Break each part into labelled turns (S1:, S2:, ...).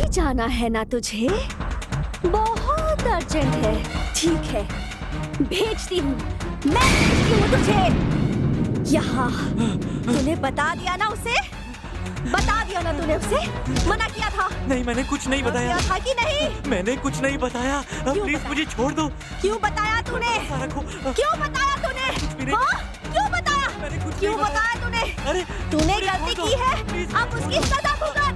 S1: जाना है ना तुझे? बहुत अर्जेंट है। ठीक है, भेजती हूँ, मैं भेजती हूँ तुझे यहाँ। तूने बता दिया ना उसे? बता दिया ना तूने उसे? मना किया था?
S2: नहीं, मैंने कुछ नहीं बताया।
S1: किया था कि नहीं?
S2: मैंने कुछ नहीं बताया। प्लीज मुझे छोड़ दो।
S1: क्यों बताया तूने? क्यों बताया तूने? हाँ? क्यों बताया?
S2: मैंने कुछ
S1: क्यों
S2: नहीं
S1: बताया तूने?
S2: अरे
S1: तूने गलती की है, अब उसकी सजा भुगत।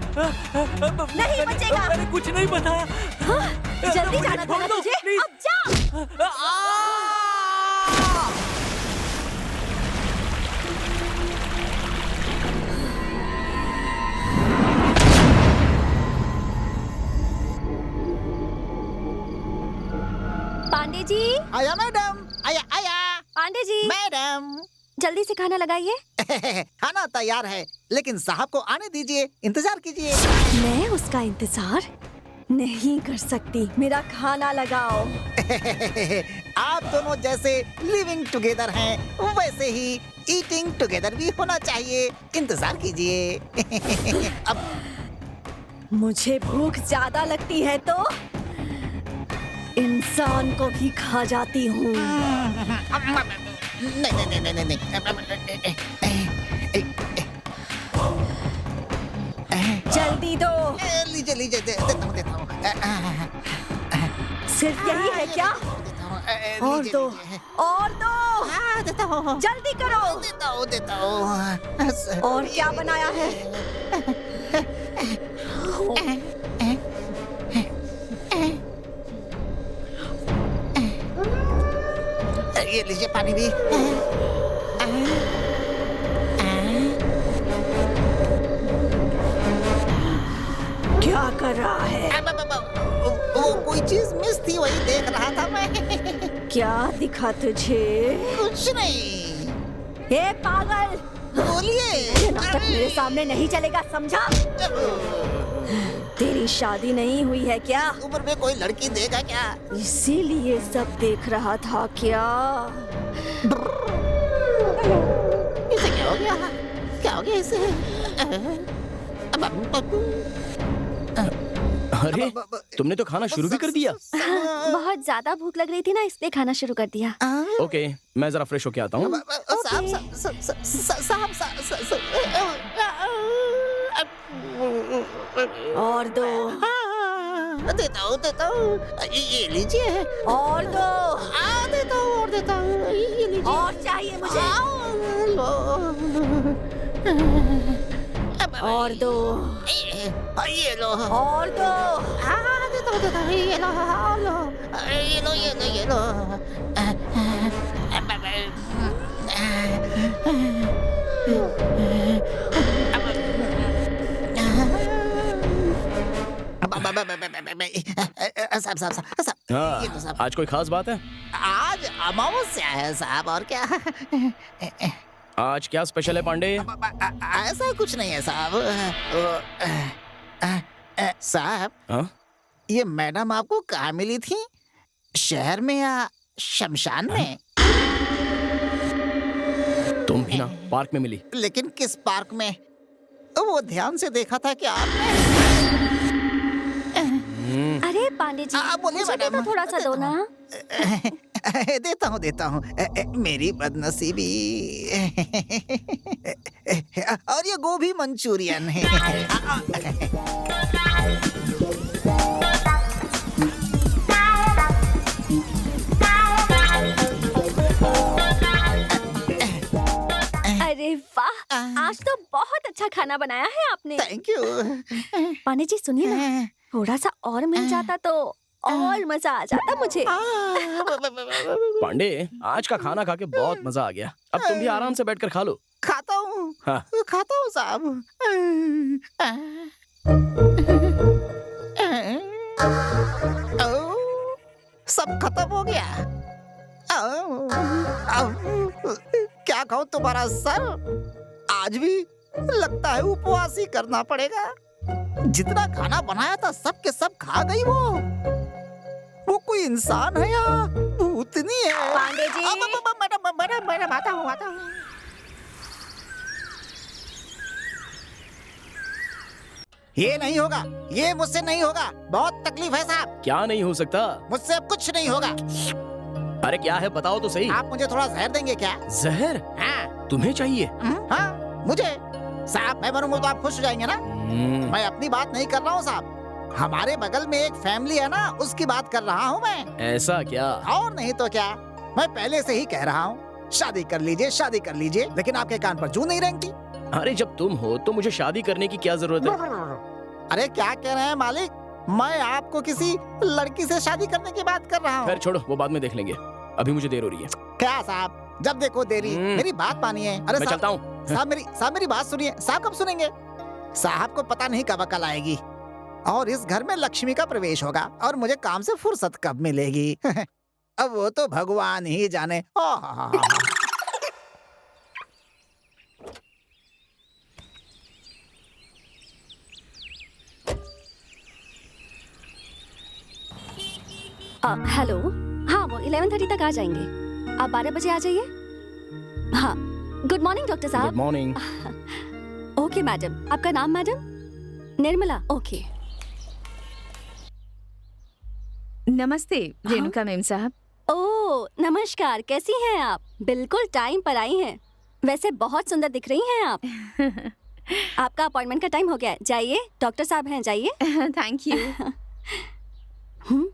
S1: नहीं बचेगा।
S2: मैंने कुछ नहीं बताया।
S1: हाँ? जल्दी जाना था ना तुझे? अब जा। पांडे जी।
S3: आया मैडम, आया आया।
S1: पांडे जी,
S3: मैडम
S1: जल्दी से खाना लगाइए।
S3: खाना तैयार है, लेकिन साहब को आने दीजिए, इंतजार कीजिए।
S1: मैं उसका इंतजार नहीं कर सकती। मेरा खाना लगाओ।
S3: आप दोनों जैसे लिविंग टुगेदर हैं, वैसे ही ईटिंग टुगेदर भी होना चाहिए। इंतजार कीजिए। अब
S1: मुझे भूख ज्यादा लगती है तो इंसान को भी खा जाती हूँ।
S3: नहीं नहीं नहीं नहीं नहीं।
S1: जल्दी दो।
S3: लीजिए लीजिए, देता हूँ।
S1: सिर्फ यही है क्या? और दो, और दो।
S3: देता हूँ।
S1: जल्दी करो।
S3: देता हूँ।
S1: और क्या बनाया है?
S3: ये लीजिए पानी भी।
S1: क्या कर रहा है?
S3: वो कोई चीज मिस थी, वही देख रहा था मैं।
S1: क्या दिखा तुझे?
S3: कुछ नहीं।
S1: हे पागल,
S3: बोलिए।
S1: ये नाटक मेरे सामने नहीं चलेगा, समझा? तेरी शादी नहीं हुई है क्या?
S3: उम्र में कोई लड़की देगा क्या?
S1: इसीलिए सब देख रहा था क्या?
S3: इसे क्या हो गया? क्या हो गया इसे?
S4: अरे, तुमने तो खाना शुरू भी कर दिया।
S1: बहुत ज्यादा भूख लग रही थी ना, इसलिए खाना शुरू कर दिया।
S4: ओके, मैं जरा फ्रेश होके आता हूँ।
S1: और दो।
S3: देता हूँ। ये लीजिए।
S1: और दो।
S3: देता हूँ। ये लीजिए।
S1: और चाहिए मुझे। और दो।
S3: ये लो।
S1: और दो।
S3: देता हूँ। ये लो।
S4: हाँ, आज कोई खास बात है?
S3: आज अमावस्या है साहब, और क्या?
S4: आज क्या स्पेशल है पांडे?
S3: ऐसा कुछ नहीं है साहब। साहब,
S4: हाँ?
S3: ये मैडम आपको कहाँ मिली थी? शहर में या शमशान में?
S4: तुम भी ना पार्क में मिली।
S3: लेकिन किस पार्क में? वो ध्यान से देखा था कि आपने।
S1: अरे पांडे जी,
S3: बोलिए
S1: मुझे
S3: मैडम।
S1: तो थोड़ा सा दो ना।
S3: देता हूँ। मेरी बदनसीबी। और ये गोभी मंचूरियन है।
S1: अरे वाह, आज तो बहुत अच्छा खाना बनाया है आपने।
S3: Thank you.
S1: पांडे जी सुनिए ना, थोड़ा सा और मिल जाता तो और मजा आ जाता मुझे।
S4: पांडे, आज का खाना खा के बहुत मजा आ गया। अब तुम भी आराम से बैठकर खा लो।
S3: खाता हूँ।
S4: हाँ।
S3: खाता हूँ साहब। सब खत्म हो गया। क्या कहूँ तुम्हारा सर, आज भी लगता है उपवास ही करना पड़ेगा। जितना खाना बनाया था सब के सब खा गई वो कोई इंसान है या भूतनी है?
S1: पांडे जी।
S3: मैडम आता हूँ। ये नहीं होगा, ये मुझसे नहीं होगा। बहुत तकलीफ है साहब,
S4: क्या नहीं हो सकता?
S3: मुझसे अब कुछ नहीं होगा।
S4: अरे क्या है बताओ तो सही।
S3: आप मुझे थोड़ा जहर देंगे क्या?
S4: जहर
S3: हाँ,
S4: तुम्हें चाहिए?
S3: हाँ मुझे। साहब मैं मरूंगा तो आप खुश हो जाएंगे ना? मैं अपनी बात नहीं कर रहा हूँ साहब, हमारे बगल में एक फैमिली है ना, उसकी बात कर रहा हूँ मैं।
S4: ऐसा क्या?
S3: और नहीं तो क्या, मैं पहले से ही कह रहा हूँ शादी कर लीजिए, शादी कर लीजिए, लेकिन आपके कान पर जू नहीं रेंगती।
S4: अरे जब तुम हो तो मुझे शादी करने की क्या जरूरत है?
S3: अरे क्या कह रहे हैं मालिक, मैं आपको किसी लड़की से शादी करने की बात कर रहा
S4: खैर
S3: हूँ।
S4: छोड़ो, वो बाद में देख लेंगे, अभी मुझे देर हो रही है।
S3: क्या साहब, जब देखो देरी। मेरी बात मानिए। अरे
S4: मैं
S3: साहब,
S4: चलता हूँ।
S3: साहब मेरी बात सुनिए। साहब कब सुनेंगे? साहब को पता नहीं कब अकल आएगी और इस घर में लक्ष्मी का प्रवेश होगा और मुझे काम से फुर्सत कब मिलेगी। अब वो तो भगवान ही जाने।
S1: हेलो, हाँ वो 11:30 तक आ जाएंगे। आप 12 बजे आ जाइए। हाँ, गुड मॉर्निंग डॉक्टर
S4: गुड
S1: साहब।
S4: मॉर्निंग।
S1: ओके मैडम, आपका नाम मैडम? निर्मला। ओके।
S5: नमस्ते रेणुका मैम साहब।
S1: ओह नमस्कार, कैसी हैं आप? बिल्कुल टाइम पर आई हैं। वैसे बहुत सुंदर दिख रही हैं आप। आपका अपॉइंटमेंट का टाइम हो गया है, जाइए, डॉक्टर साहब हैं, जाइए।
S5: Thank you.
S1: हम्म।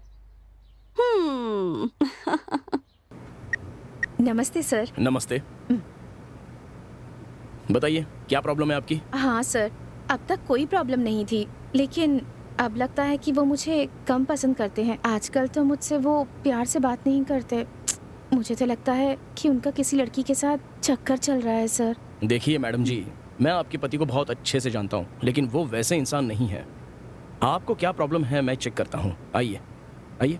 S5: नमस्ते सर।
S4: नमस्ते। बताइए क्या प्रॉब्लम है आपकी?
S5: हाँ सर, अब तक कोई प्रॉब्लम नहीं थी, लेकिन अब लगता है कि वो मुझे कम पसंद करते हैं। आजकल तो मुझसे वो प्यार से बात नहीं करते। मुझे तो लगता है कि उनका किसी लड़की के साथ चक्कर चल रहा है सर।
S4: देखिए मैडम जी, मैं आपके पति को बहुत अच्छे से जानता हूँ, लेकिन वो वैसे इंसान नहीं है। आपको क्या प्रॉब्लम है मैं चेक करता हूँ। आइए आइए।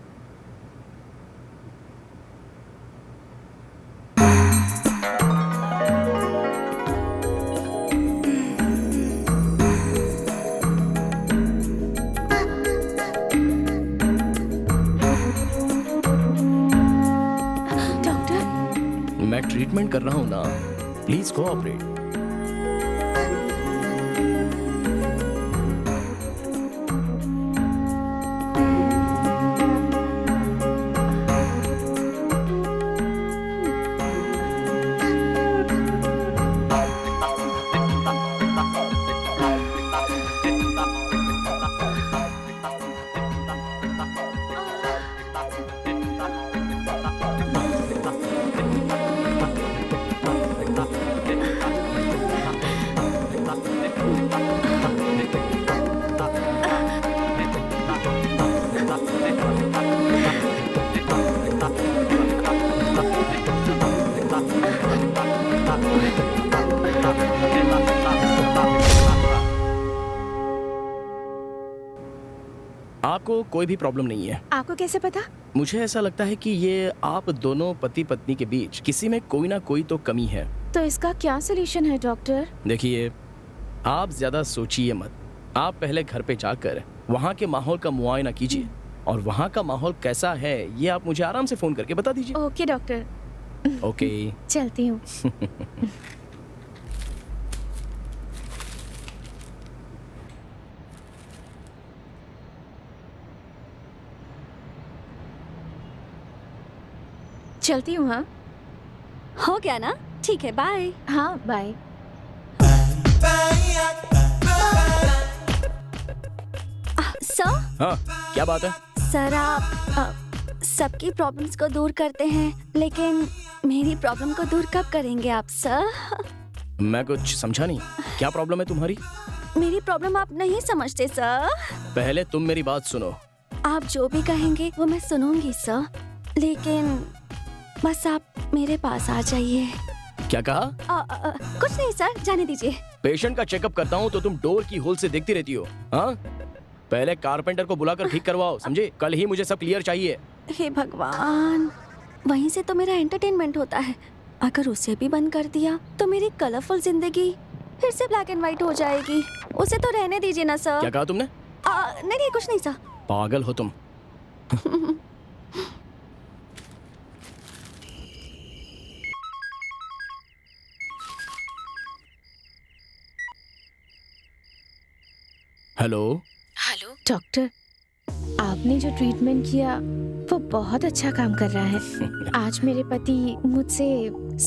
S1: डॉक्टर,
S4: मैं ट्रीटमेंट कर रहा हूँ ना, प्लीज कोऑपरेट। आपको कोई भी प्रॉब्लम नहीं है।
S5: आपको कैसे पता?
S4: मुझे ऐसा लगता है कि ये आप दोनों पति पत्नी के बीच किसी में कोई ना कोई तो कमी है।
S5: तो इसका क्या सोल्यूशन है डॉक्टर?
S4: देखिए, आप ज्यादा सोचिए मत। आप पहले घर पे जाकर वहाँ के माहौल का मुआयना कीजिए और वहाँ का माहौल कैसा है ये आप मुझे आराम से फोन करके बता दीजिए।
S5: Okay doctor,
S4: okay.
S5: चलती हूँ। चलती हूँ। हाँ
S1: हो गया ना? ठीक है, बाय।
S5: हाँ, बाय।
S1: सर,
S4: हाँ, क्या बात है?
S1: सर आप सबकी प्रॉब्लम्स को दूर करते हैं, लेकिन मेरी प्रॉब्लम को दूर कब करेंगे आप सर?
S4: मैं कुछ समझा नहीं। क्या प्रॉब्लम है तुम्हारी?
S1: मेरी प्रॉब्लम आप नहीं समझते सर।
S4: पहले तुम मेरी बात सुनो।
S1: आप जो भी कहेंगे वो मैं सुनूंगी सर, लेकिन बस आप मेरे पास आ जाइए।
S4: क्या कहा?
S1: कुछ नहीं सर, जाने दीजिए।
S4: पेशेंट का चेकअप करता हूँ तो तुम डोर की होल से देखती रहती हो। हाँ, पहले कारपेंटर को बुलाकर ठीक करवाओ, समझे? कल ही मुझे सब क्लियर चाहिए।
S1: हे भगवान, वहीं से तो मेरा एंटरटेनमेंट होता है। अगर उसे भी बंद कर दिया तो मेरी कलरफुल जिंदगी फिर से ब्लैक एंड व्हाइट हो जाएगी। उसे तो रहने दीजिए ना सर।
S4: क्या कहा तुमने?
S1: नहीं नहीं, कुछ नहीं सर।
S4: पागल हो तुम। हेलो।
S5: हेलो डॉक्टर, आपने जो ट्रीटमेंट किया वो बहुत अच्छा काम कर रहा है। आज मेरे पति मुझसे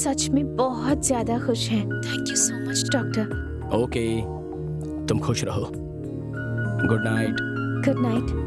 S5: सच में बहुत ज्यादा खुश हैं। Thank you so much doctor.
S4: Okay, तुम खुश रहो। Good night.
S5: Good night.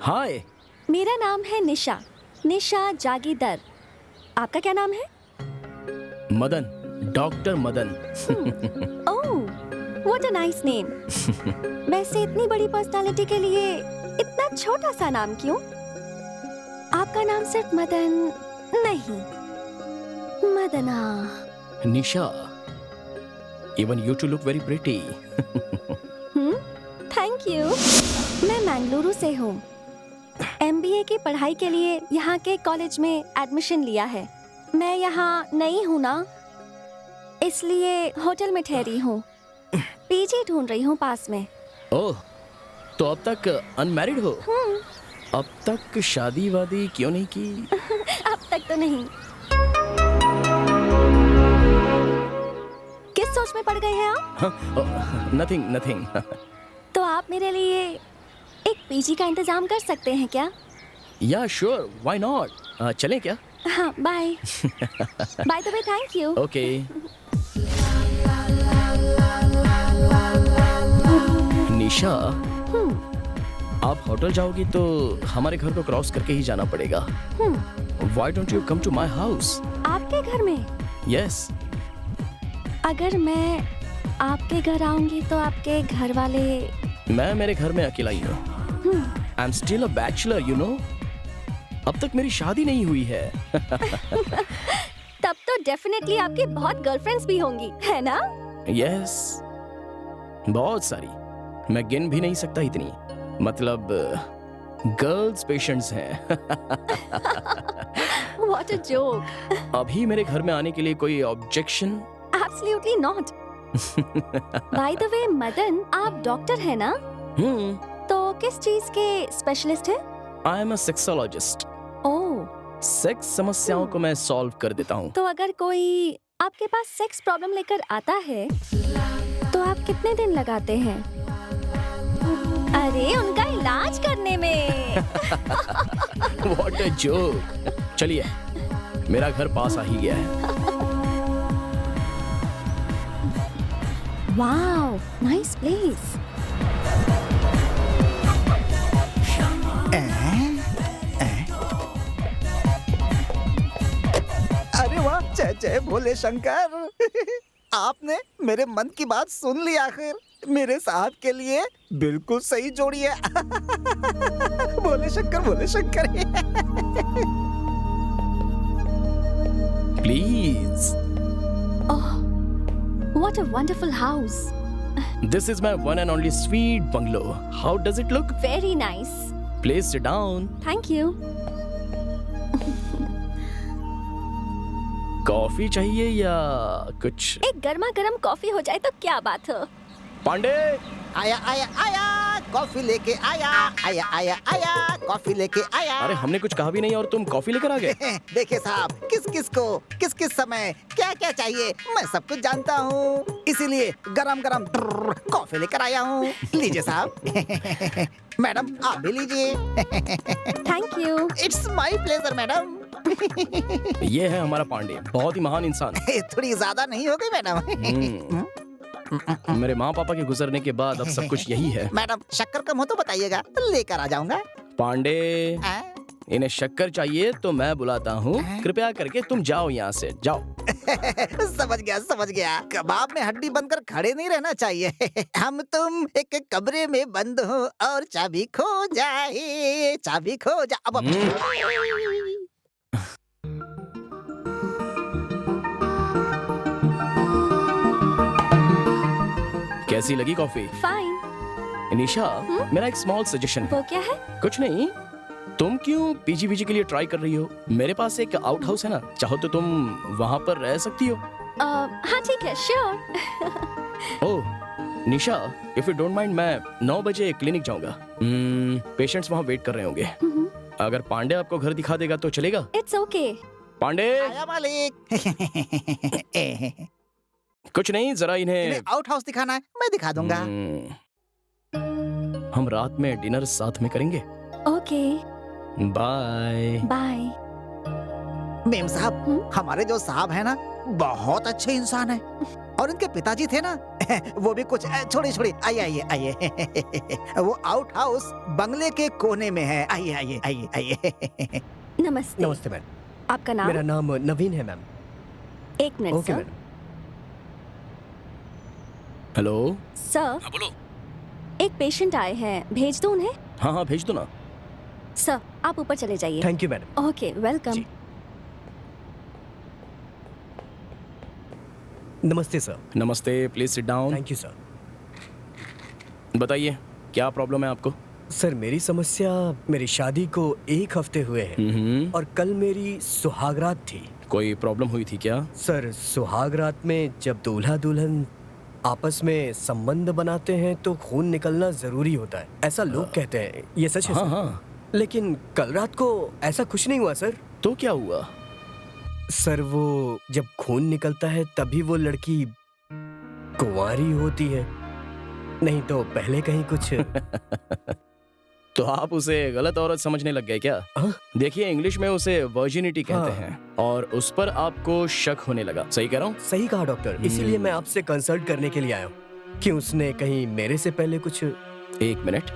S4: Hi,
S1: मेरा नाम है निशा, निशा जागीरदार। आपका क्या नाम है?
S4: Madan, doctor Madan.
S1: Oh, what a nice name. वैसे इतनी बड़ी पर्सनालिटी के लिए इतना छोटा सा नाम क्यों? आपका नाम सिर्फ मदन नहीं, मदना।
S4: निशा, even you two look very pretty.
S1: Thank you. मैं मैंगलुरु से हूँ। MBA की पढ़ाई के लिए यहाँ के कॉलेज में एडमिशन लिया है। मैं यहाँ नई हूँ ना, इसलिए होटल में ठहरी हूँ। पीजी ढूंढ रही हूँ पास में।
S4: ओह, तो अब तक अनमैरिड हो? अब तक शादी वादी क्यों नहीं की?
S1: अब तक तो नहीं। किस सोच में पड़ गए हैं आप?
S4: Nothing nothing.
S1: तो आप मेरे लिए एक पीजी का इंतजाम कर सकते हैं क्या?
S4: या श्योर, व्हाई नॉट। चलें क्या?
S1: हाँ, bye. By the way, thank you.
S4: Okay. Nisha, आप होटल जाओगी तो हमारे घर को क्रॉस करके ही जाना पड़ेगा। Why don't you come to my house?
S1: आपके घर में?
S4: यस।
S1: अगर मैं आपके घर आऊंगी तो आपके घर वाले?
S4: मैं मेरे घर में अकेला ही हूँ। I am still a bachelor, you know. अब तक मेरी शादी नहीं हुई है।
S1: तब तो डेफिनेटली आपकी बहुत गर्लफ्रेंड्स भी होंगी, है ना?
S4: यस, बहुत सारी। मैं गिन भी नहीं सकता इतनी। मतलब गर्ल्स पेशेंट्स हैं।
S1: What a joke.
S4: अभी मेरे घर में आने के लिए कोई objection?
S1: Absolutely not. By the way, Madan, आप डॉक्टर हैं ना? तो किस चीज के स्पेशलिस्ट हैं?
S4: I am a sexologist.
S1: Oh.
S4: Sex समस्याओं को मैं सॉल्व कर देता हूँ।
S1: तो अगर कोई आपके पास सेक्स प्रॉब्लम लेकर आता है तो आप कितने दिन लगाते हैं? अरे, उनका इलाज करने में।
S4: What a joke. चलिए, मेरा घर पास आ ही गया है।
S1: Wow, nice place.
S3: अरे वाह, जय जय भोले शंकर। आपने मेरे मन की बात सुन ली आखिर। मेरे साहब के लिए बिल्कुल सही जोड़ी है। Bhole Shankar, Bhole Shankar.
S4: Please.
S1: Oh, what a wonderful house.
S4: This is my one and only sweet bungalow. How does it look?
S1: Very nice.
S4: Please sit down.
S1: Thank you.
S4: Coffee चाहिए या कुछ?
S1: एक गर्मा गर्म कॉफी हो जाए तो क्या बात हो।
S4: पांडे,
S3: आया आया आया, कॉफी लेके आया आया आया आया कॉफी लेके आया।
S4: अरे हमने कुछ कहा भी नहीं और तुम कॉफी लेकर आ गए।
S3: देखिए साहब, किस किस समय क्या क्या चाहिए मैं सब कुछ जानता हूँ, इसीलिए गरम गरम कॉफी लेकर आया हूँ। लीजिए साहब। मैडम आप भी लीजिए।
S1: Thank you.
S3: It's my pleasure madam.
S4: ये है हमारा पांडे, बहुत ही महान इंसान।
S3: थोड़ी ज्यादा नहीं हो गई मैडम?
S4: मेरे माँ पापा के गुजरने के बाद अब सब कुछ यही है।
S3: मैडम शक्कर कम हो तो बताइएगा, लेकर आ जाऊंगा।
S4: पांडे,
S3: आ?
S4: इन्हें शक्कर चाहिए तो मैं बुलाता हूँ, कृपया करके तुम जाओ यहाँ से, जाओ।
S3: समझ गया। कबाब में हड्डी बनकर खड़े नहीं रहना चाहिए। हम तुम एक कमरे में बंद हो और चाबी खो जाए, चाबी खो जा। अब
S4: कैसी लगी कॉफी?
S1: फाइन।
S4: निशा, मेरा एक स्मॉल सजेशन है।
S1: वो क्या है?
S4: कुछ नहीं, तुम क्यों पीजी के लिए ट्राई कर रही हो? मेरे पास एक आउट हाउस है ना, चाहो तो तुम वहाँ पर रह सकती हो।
S1: हाँ ठीक है, sure.
S4: Oh Nisha, if you don't mind, मैं 9 बजे क्लिनिक जाऊंगा। पेशेंट्स वहाँ वेट कर रहे होंगे। अगर पांडे आपको घर दिखा देगा तो चलेगा?
S1: It's okay.
S4: पांडे,
S3: आया मालिक।
S4: कुछ नहीं, जरा इन्हें
S3: आउट हाउस दिखाना है, मैं दिखा दूंगा।
S4: हम रात में डिनर साथ में करेंगे।
S1: Okay
S4: bye.
S1: बाय।
S3: मेम साहब, हमारे जो साहब है ना, बहुत अच्छे इंसान है। और इनके पिताजी थे ना, वो भी कुछ छोड़िए, आइए। वो आउट हाउस बंगले के कोने में है। आइए।
S1: नमस्ते।
S6: नमस्ते मैम।
S1: आपका नाम?
S6: मेरा नाम नवीन है मैम।
S1: एक minute
S6: okay
S1: sir.
S6: Ma'am.
S4: Hello.
S1: Sir,
S4: हाँ बोलो।
S1: एक पेशेंट आए हैं, भेज दो उन्हें?
S4: हाँ भेज दो ना।
S1: सर आप ऊपर चले जाइए।
S6: Thank you madam.
S1: Okay, welcome.
S6: जी। नमस्ते सर।
S4: नमस्ते, please sit down.
S6: Thank you sir.
S4: बताइए क्या प्रॉब्लम है आपको?
S6: सर मेरी समस्या, मेरी शादी को 1 हफ्ते हुए हैं और कल मेरी सुहागरात थी।
S4: कोई प्रॉब्लम हुई थी क्या?
S6: सर सुहागरात में जब दूल्हा दुल्हन आपस में संबंध बनाते हैं तो खून निकलना जरूरी होता है, ऐसा लोग कहते हैं। ये सच है
S4: हाँ
S6: सर?
S4: हाँ।
S6: लेकिन कल रात को ऐसा कुछ नहीं हुआ सर।
S4: तो क्या हुआ?
S6: सर वो जब खून निकलता है तभी वो लड़की कुंवारी होती है, नहीं तो पहले कहीं कुछ।
S4: तो आप उसे गलत औरत समझने लग गए क्या?
S6: हाँ?
S4: देखिए, इंग्लिश में उसे वर्जिनिटी कहते
S6: हाँ।
S4: हैं और उस पर आपको शक होने लगा। सही कह रहा हूँ?
S6: सही कहा डॉक्टर, इसीलिए मैं आपसे कंसल्ट करने के लिए आया हूँ कि उसने कहीं मेरे से पहले कुछ।
S4: एक मिनट,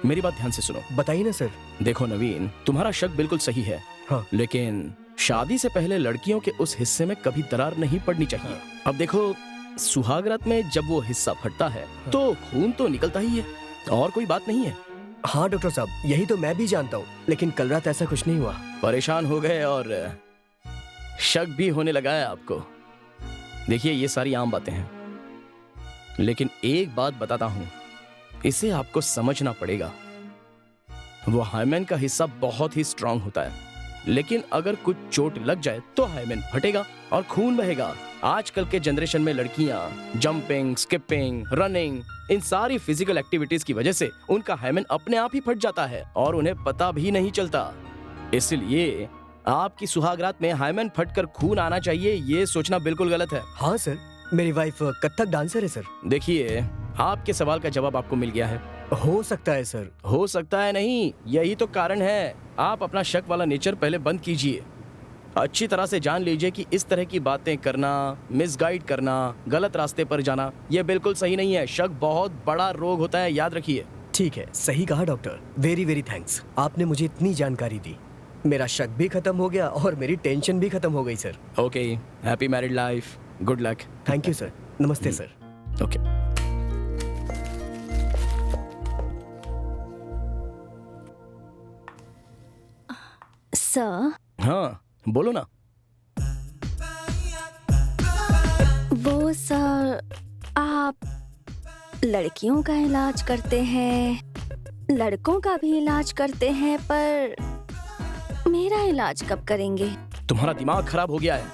S4: मेरी बात ध्यान से सुनो।
S6: बताइए ना सर।
S4: देखो नवीन, तुम्हारा शक बिल्कुल सही है।
S6: हाँ।
S4: लेकिन शादी से पहले लड़कियों के उस हिस्से में कभी दरार नहीं पड़नी चाहिए। अब देखो, सुहागरात में जब वो हिस्सा फटता है तो खून तो निकलता ही है, और कोई बात नहीं है।
S6: हाँ डॉक्टर साहब, यही तो मैं भी जानता हूँ, लेकिन कल रात ऐसा कुछ नहीं हुआ।
S4: परेशान हो गए और शक भी होने लगा है आपको। देखिए, ये सारी आम बातें हैं, लेकिन एक बात बताता हूं, इसे आपको समझना पड़ेगा। वो हाइमेन का हिस्सा बहुत ही स्ट्रांग होता है, लेकिन अगर कुछ चोट लग जाए तो हाइमेन फटेगा और खून बहेगा। आजकल के जनरेशन में लड़कियां जंपिंग, स्किपिंग, रनिंग, इन सारी फिजिकल एक्टिविटीज की वजह से उनका हाइमेन अपने आप ही फट जाता है और उन्हें पता भी नहीं चलता। इसलिए आपकी सुहागरात में हाइमेन फटकर खून आना चाहिए, ये सोचना बिल्कुल गलत है।
S6: हाँ सर, मेरी वाइफ कथक डांसर है सर।
S4: देखिए, आपके सवाल का जवाब आपको मिल गया है।
S6: हो सकता है सर।
S4: हो सकता है नहीं, यही तो कारण है। आप अपना शक वाला नेचर पहले बंद कीजिए। अच्छी तरह से जान लीजिए कि इस तरह की बातें करना, मिसगाइड करना, गलत रास्ते पर जाना, यह बिल्कुल सही नहीं है। शक बहुत बड़ा रोग होता है, याद रखिए।
S6: ठीक है, सही कहा डॉक्टर। वेरी वेरी थैंक्स, आपने मुझे इतनी जानकारी दी। मेरा शक भी खत्म हो गया और मेरी टेंशन भी खत्म हो गई sir.
S4: Okay, happy married life, good luck.
S6: Thank you sir. नमस्ते सर।
S4: ओके।
S1: सर,
S4: हाँ बोलो ना।
S1: वो सर, आप लड़कियों का इलाज करते हैं, लड़कों का भी इलाज करते हैं, पर मेरा इलाज कब करेंगे?
S4: तुम्हारा दिमाग खराब हो गया है,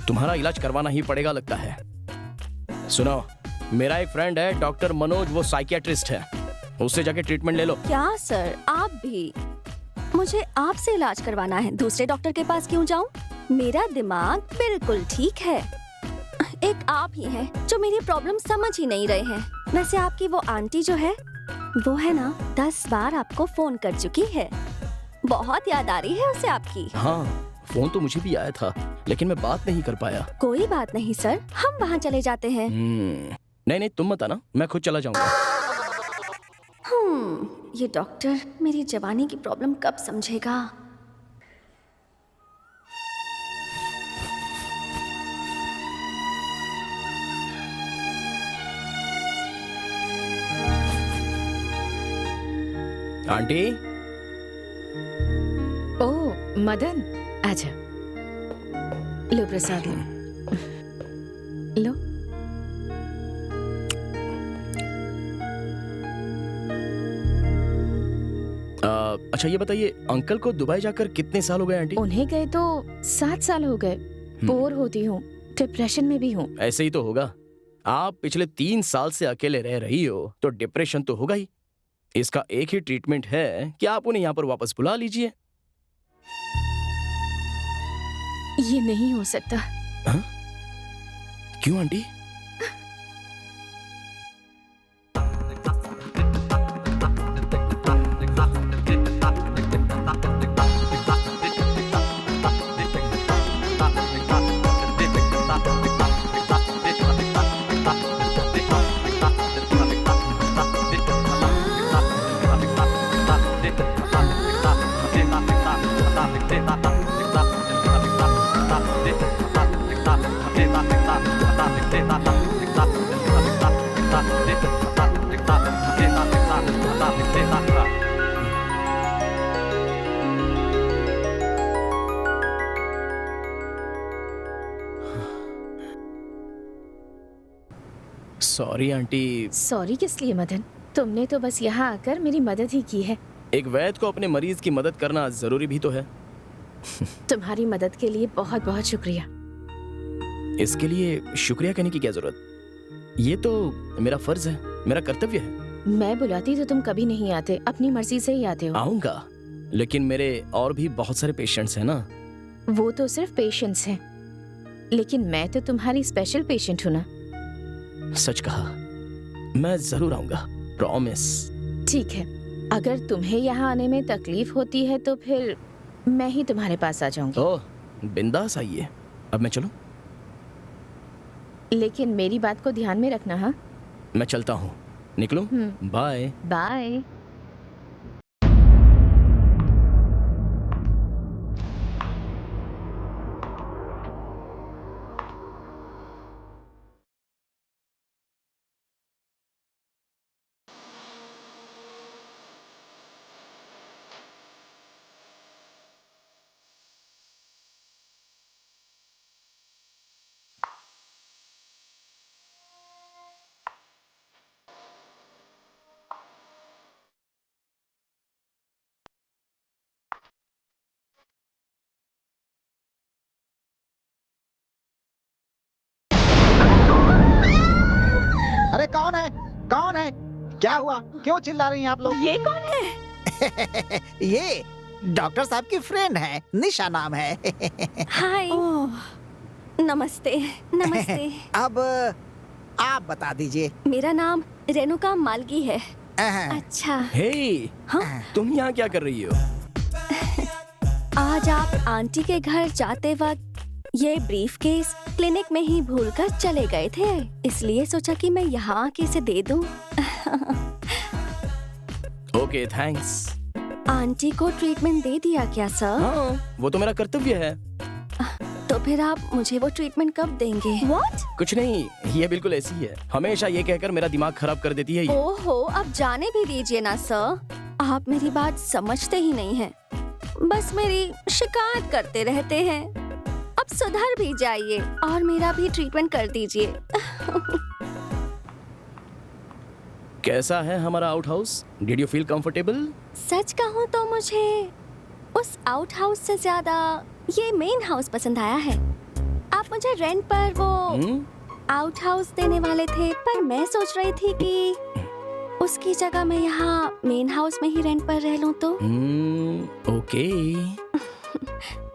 S4: तुम्हारा इलाज करवाना ही पड़ेगा लगता है। सुनो, मेरा एक फ्रेंड है डॉक्टर मनोज, वो साइकियाट्रिस्ट है। उससे जाके ट्रीटमेंट ले लो।
S1: क्या सर, आप भी? मुझे आपसे इलाज करवाना है, दूसरे डॉक्टर के पास क्यों जाऊं? मेरा दिमाग बिल्कुल ठीक है। एक आप ही हैं जो मेरी प्रॉब्लम समझ ही नहीं रहे हैं। वैसे आपकी वो आंटी जो है वो है ना 10 बार आपको फोन कर चुकी है। बहुत याद आ रही है उसे आपकी।
S4: हाँ, फोन तो मुझे भी आया था, लेकिन मैं बात नहीं कर पाया।
S1: कोई बात नहीं सर, हम वहाँ चले जाते हैं।
S4: नहीं नहीं, तुम मत आना, मैं खुद चला जाऊंगा।
S1: ये डॉक्टर मेरी जवानी की प्रॉब्लम कब समझेगा?
S4: आंटी।
S5: ओह मदन, आजा। लो प्रसाद लो। लो।
S4: अच्छा ये बताइए, अंकल को दुबई जाकर कितने साल हो गए आंटी?
S5: उन्हें गए तो 7 साल हो गए। बोर होती हूँ, डिप्रेशन में भी हूँ।
S4: ऐसे ही तो होगा। आप पिछले 3 साल से अकेले रह रही हो तो डिप्रेशन तो होगा ही। इसका एक ही ट्रीटमेंट है कि आप उन्हें यहाँ पर वापस बुला लीजिए।
S5: ये नहीं हो सकता।
S4: हाँ? क्यों आंटी? Sorry aunty.
S5: सॉरी किस लिए मदन? तुमने तो बस यहाँ आकर मेरी मदद ही की है।
S4: एक वैद्य को अपने मरीज की मदद करना जरूरी भी तो है।
S5: तुम्हारी मदद के लिए बहुत बहुत शुक्रिया।
S4: इसके लिए शुक्रिया कहने की क्या जरूरत? ये तो मेरा फर्ज है, मेरा कर्तव्य है।
S5: मैं बुलाती तो तुम कभी नहीं आते, अपनी मर्जी से ही आते हो।
S4: आऊंगा, लेकिन मेरे और भी बहुत सारे पेशेंट्स हैं ना।
S5: वो तो सिर्फ पेशेंट्स हैं, लेकिन मैं तो तुम्हारी स्पेशल पेशेंट हूँ ना।
S4: सच कहा, मैं जरूर आऊंगा, प्रॉमिस।
S5: ठीक है, अगर तुम्हें यहाँ आने में तकलीफ होती है तो फिर मैं ही तुम्हारे पास आ जाऊंगी।
S4: ओह, बिंदास आइए। अब मैं चलूं?
S5: लेकिन मेरी बात को ध्यान में रखना। हाँ,
S4: मैं चलता हूँ, निकलूं? Bye
S5: bye.
S3: अरे कौन है? कौन है? क्या हुआ? क्यों चिल्ला रही हैं आप लोग?
S1: ये कौन है?
S3: ये डॉक्टर साहब की फ्रेंड है, निशा नाम है।
S1: हाय। नमस्ते। नमस्ते।
S3: अब आप बता दीजिए।
S1: मेरा नाम रेणुका मालगी है। अच्छा।
S4: हे,
S1: हाँ?
S4: तुम यहाँ क्या कर रही हो?
S1: आज आप आंटी के घर जाते वक्त ये ब्रीफकेस क्लिनिक में ही भूलकर चले गए थे, इसलिए सोचा कि मैं यहाँ आके इसे दे दूं।
S4: Okay, thanks.
S1: आंटी को ट्रीटमेंट दे दिया क्या सर?
S4: हाँ, वो तो मेरा कर्तव्य है।
S1: तो फिर आप मुझे वो ट्रीटमेंट कब देंगे? What?
S4: कुछ नहीं, ये बिल्कुल ऐसी है, हमेशा ये कहकर मेरा दिमाग खराब कर देती है ये।
S1: ओहो, अब जाने भी दीजिए ना सर, आप मेरी बात समझते ही नहीं हैं। बस मेरी शिकायत करते रहते हैं। अब सुधर भी जाइए और मेरा भी ट्रीटमेंट कर दीजिए।
S4: कैसा है हमारा out house? Did you feel comfortable?
S1: सच कहूँ तो मुझे उस आउट हाउस से ज्यादा ये मेन हाउस पसंद आया है। आप मुझे रेंट पर वो आउट हाउस देने वाले थे, पर मैं सोच रही थी कि उसकी जगह मैं यहाँ मेन हाउस में ही रेंट पर रह लूं तो?
S4: ओके।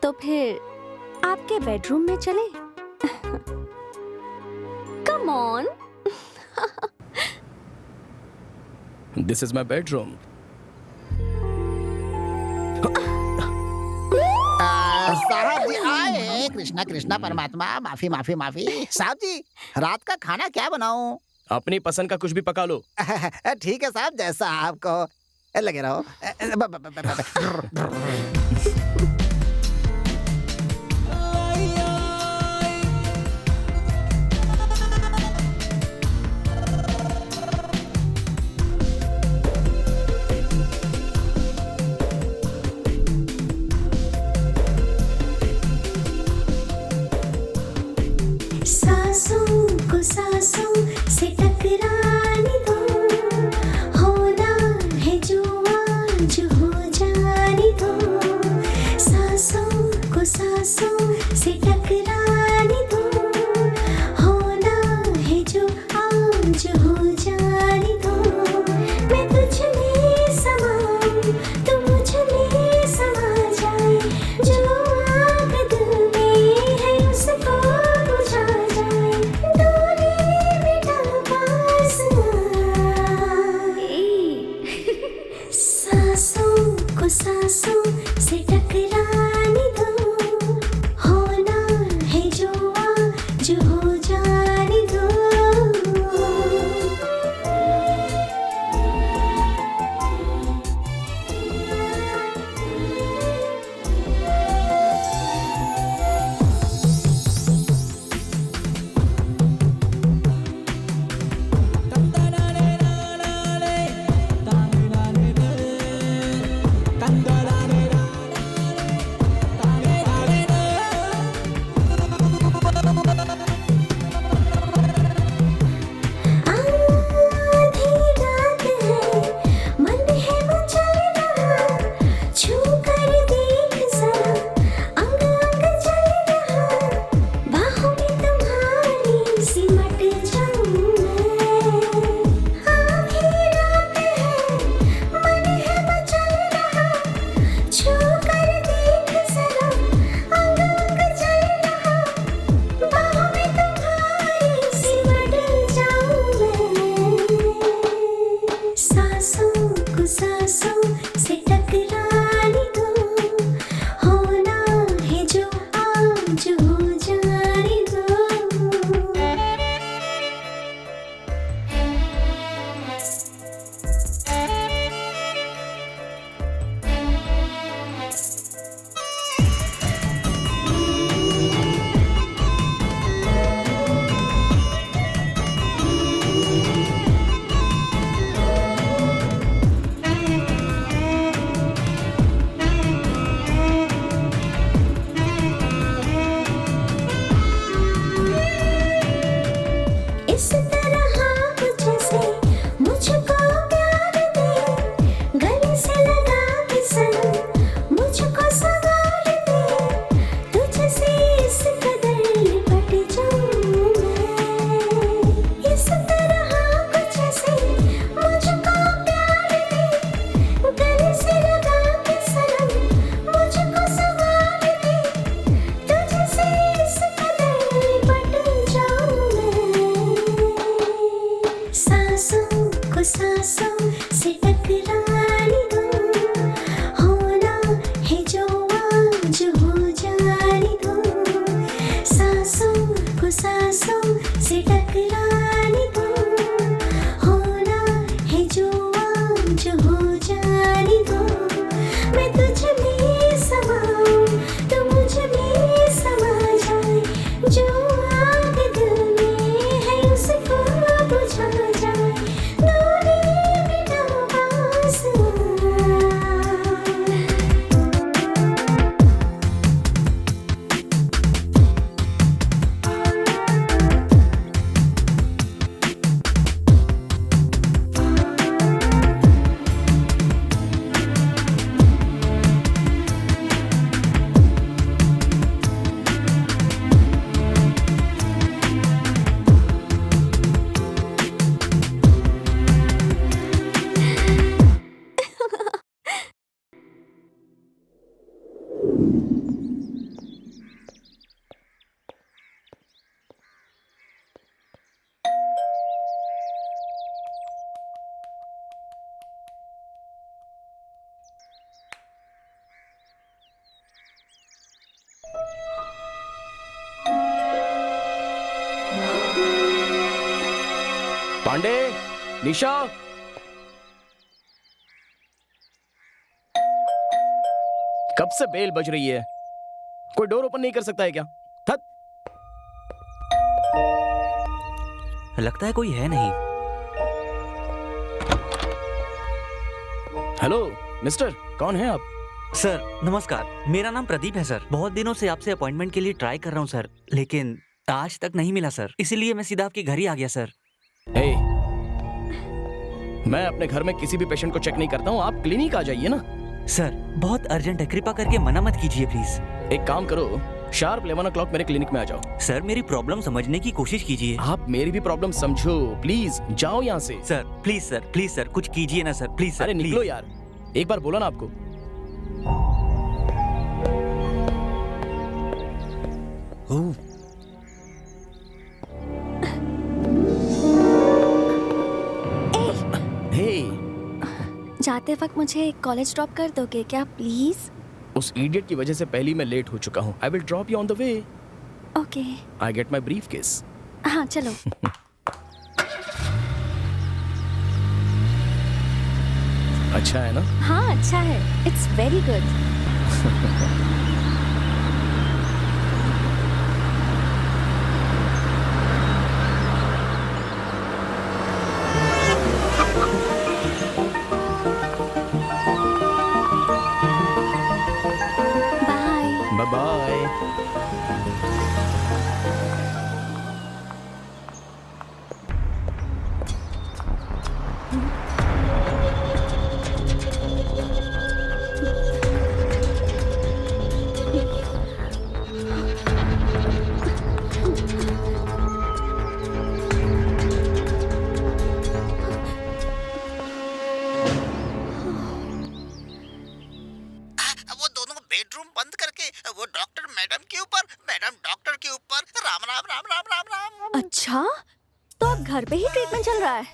S1: तो फिर आपके बेडरूम में चले? Come on.
S4: This is my bedroom.
S3: साहब जी आए। कृष्णा कृष्णा परमात्मा, माफी माफी माफी। साहब जी, रात का खाना क्या बनाऊं?
S4: अपनी पसंद का कुछ भी पका लो।
S3: ठीक है साहब, जैसा आपको लगे रहो।
S7: सांसों को सांसों से टकराने दो, होना है जो आज हो जाने दो। सांसों को सांसों से टकराने दो, होना है जो आज हो जाने दो। मैं तुझ में समाऊं, तू मुझ में समा जाए, जो आग दिल में है उसको बुझा जाए, दूरी मिटा पास आए। सांसों को सांसों से टकराने दो, होना है जो आज हो जाने दो। आधी रात है, मन है मचल रहा, छू कर देख जरा, अंग अंग चल रहा, बाहों में तुम्हारी सिमट जाऊं मैं। आधी रात है, मन है मचल रहा, छू कर देख जरा, अंग अंग चल रहा, बाहों में तुम्हारी सिमट जाऊं मैं। सांसों को सांसों से टकराने दो, होना है जो आज हो जाने दो। इस तरह कुछ से मुझको प्यार दे, गले से लगा के सनम मुझको सवार दे, तुझसे इस कदर लिपट जाऊं मैं। इस तरह कुछ से मुझको प्यार दे, गले से लगा के सनम मुझको सवार दे, तुझसे इस कदर लिपट जाऊं मैं। सांसों को सांसों से टकराने दो, होना है जो आज हो जाने दो। सांसों को सांसों से टकराने दो, होना है जो आज हो जाने दो। मैं तुझ में समाऊं, तू मुझ में समा जाए, जो आग दिल में है उसको बुझा जाए, दूरी मिटा पास आए।
S4: पांडे, निशा, कब से बेल बज रही है? कोई डोर ओपन नहीं कर सकता है क्या? थक।
S2: लगता है कोई है नहीं।
S4: हेलो मिस्टर, कौन है आप?
S2: सर नमस्कार, मेरा नाम प्रदीप है सर। बहुत दिनों से आपसे अपॉइंटमेंट के लिए ट्राई कर रहा हूँ सर, लेकिन आज तक नहीं मिला सर, इसीलिए मैं सीधा आपके घर ही आ गया सर।
S4: हे, मैं अपने घर में किसी भी पेशेंट को चेक नहीं करता हूँ। आप क्लिनिक आ जाइए ना।
S2: सर बहुत अर्जेंट है, कृपा करके मना मत कीजिए प्लीज।
S4: एक काम करो, शार्प 11 o'clock मेरे क्लिनिक में आ जाओ।
S2: सर मेरी प्रॉब्लम समझने की कोशिश कीजिए।
S4: आप मेरी भी प्रॉब्लम समझो, प्लीज जाओ यहाँ से।
S2: सर प्लीज सर कुछ कीजिए ना सर, प्लीज सर।
S4: अरे निकलो यार, एक बार बोला ना आपको। हे,
S1: जाते वक्त मुझे कॉलेज ड्रॉप कर दोगे क्या प्लीज?
S4: उस इडियट की वजह से पहले ही मैं लेट हो चुका हूँ। I will drop you on the way.
S1: Okay.
S4: I get my briefcase.
S1: हाँ चलो।
S4: अच्छा है ना?
S1: हाँ अच्छा है, it's very good. Bye.
S4: Bye bye.
S3: वो दोनों बेडरूम बंद करके वो डॉक्टर मैडम के ऊपर, मैडम डॉक्टर के ऊपर, राम राम राम राम राम राम।
S1: अच्छा, तो अब घर पे ही ट्रीटमेंट चल रहा है?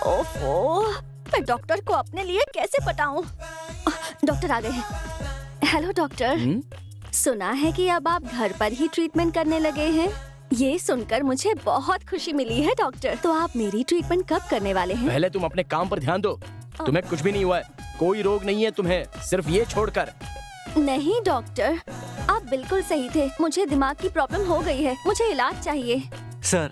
S1: ओफो, मैं डॉक्टर को अपने लिए कैसे पटाऊं? डॉक्टर आ गए हैं। हेलो डॉक्टर, सुना है कि अब आप घर पर ही ट्रीटमेंट करने लगे हैं। ये सुनकर मुझे बहुत खुशी मिली है डॉक्टर। तो आप मेरी ट्रीटमेंट कब करने वाले हैं?
S4: पहले तुम अपने काम पर ध्यान दो। तुम्हें कुछ भी नहीं हुआ है, कोई रोग नहीं है तुम्हें, सिर्फ ये छोड़कर।
S1: नहीं डॉक्टर, आप बिल्कुल सही थे। मुझे दिमाग की प्रॉब्लम हो गई है, मुझे इलाज चाहिए।
S2: सर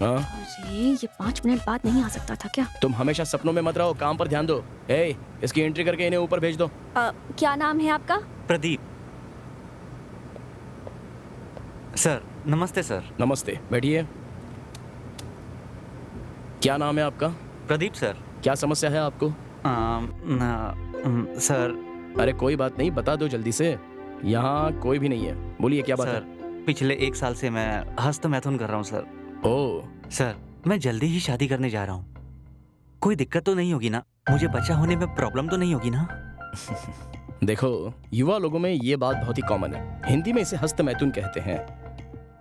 S4: हाँ?
S1: अरे ये 5 मिनट बाद नहीं आ सकता था क्या?
S4: तुम हमेशा सपनों में मत रहो, काम पर ध्यान दो। ए, इसकी एंट्री करके इन्हें ऊपर भेज दो।
S1: क्या नाम है आपका?
S2: प्रदीप। सर नमस्ते सर।
S4: नमस्ते, बैठिए। क्या नाम है आपका?
S2: प्रदीप सर।
S4: क्या समस्या है आपको?
S2: सर
S4: अरे कोई बात नहीं, बता दो जल्दी से। यहाँ कोई भी नहीं है, बोलिए क्या बात
S2: सर पिछले 1 साल से मैं हस्तमैथुन कर रहा हूँ सर।
S4: है? ओ,
S2: सर मैं जल्दी ही शादी करने जा रहा हूँ। कोई दिक्कत तो नहीं होगी ना? मुझे बच्चा होने में प्रॉब्लम तो नहीं होगी ना?
S4: देखो युवा लोगों में ये बात बहुत ही कॉमन है। हिंदी में इसे हस्तमैथुन कहते हैं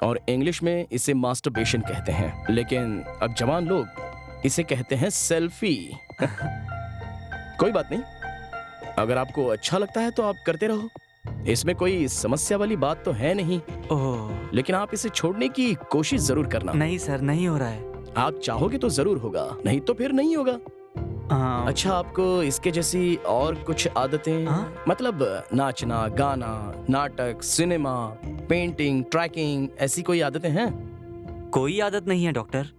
S4: और इंग्लिश में इसे मास्टरबेशन कहते हैं, लेकिन अब जवान लोग इसे कहते हैं सेल्फी। कोई बात नहीं, अगर आपको अच्छा लगता है तो आप करते रहो, इसमें कोई समस्या वाली बात तो है नहीं।
S2: ओह
S4: लेकिन आप इसे छोड़ने की कोशिश जरूर करना।
S2: नहीं सर, नहीं हो रहा है।
S4: आप चाहोगे तो जरूर होगा, नहीं तो फिर नहीं होगा। अच्छा, आपको इसके जैसी और कुछ आदतें,
S2: हाँ?
S4: मतलब नाचना, गाना, नाटक, सिनेमा, पेंटिंग, ट्रैकिंग, ऐसी कोई आदतें हैं?
S2: कोई आदत नहीं है डॉक्टर।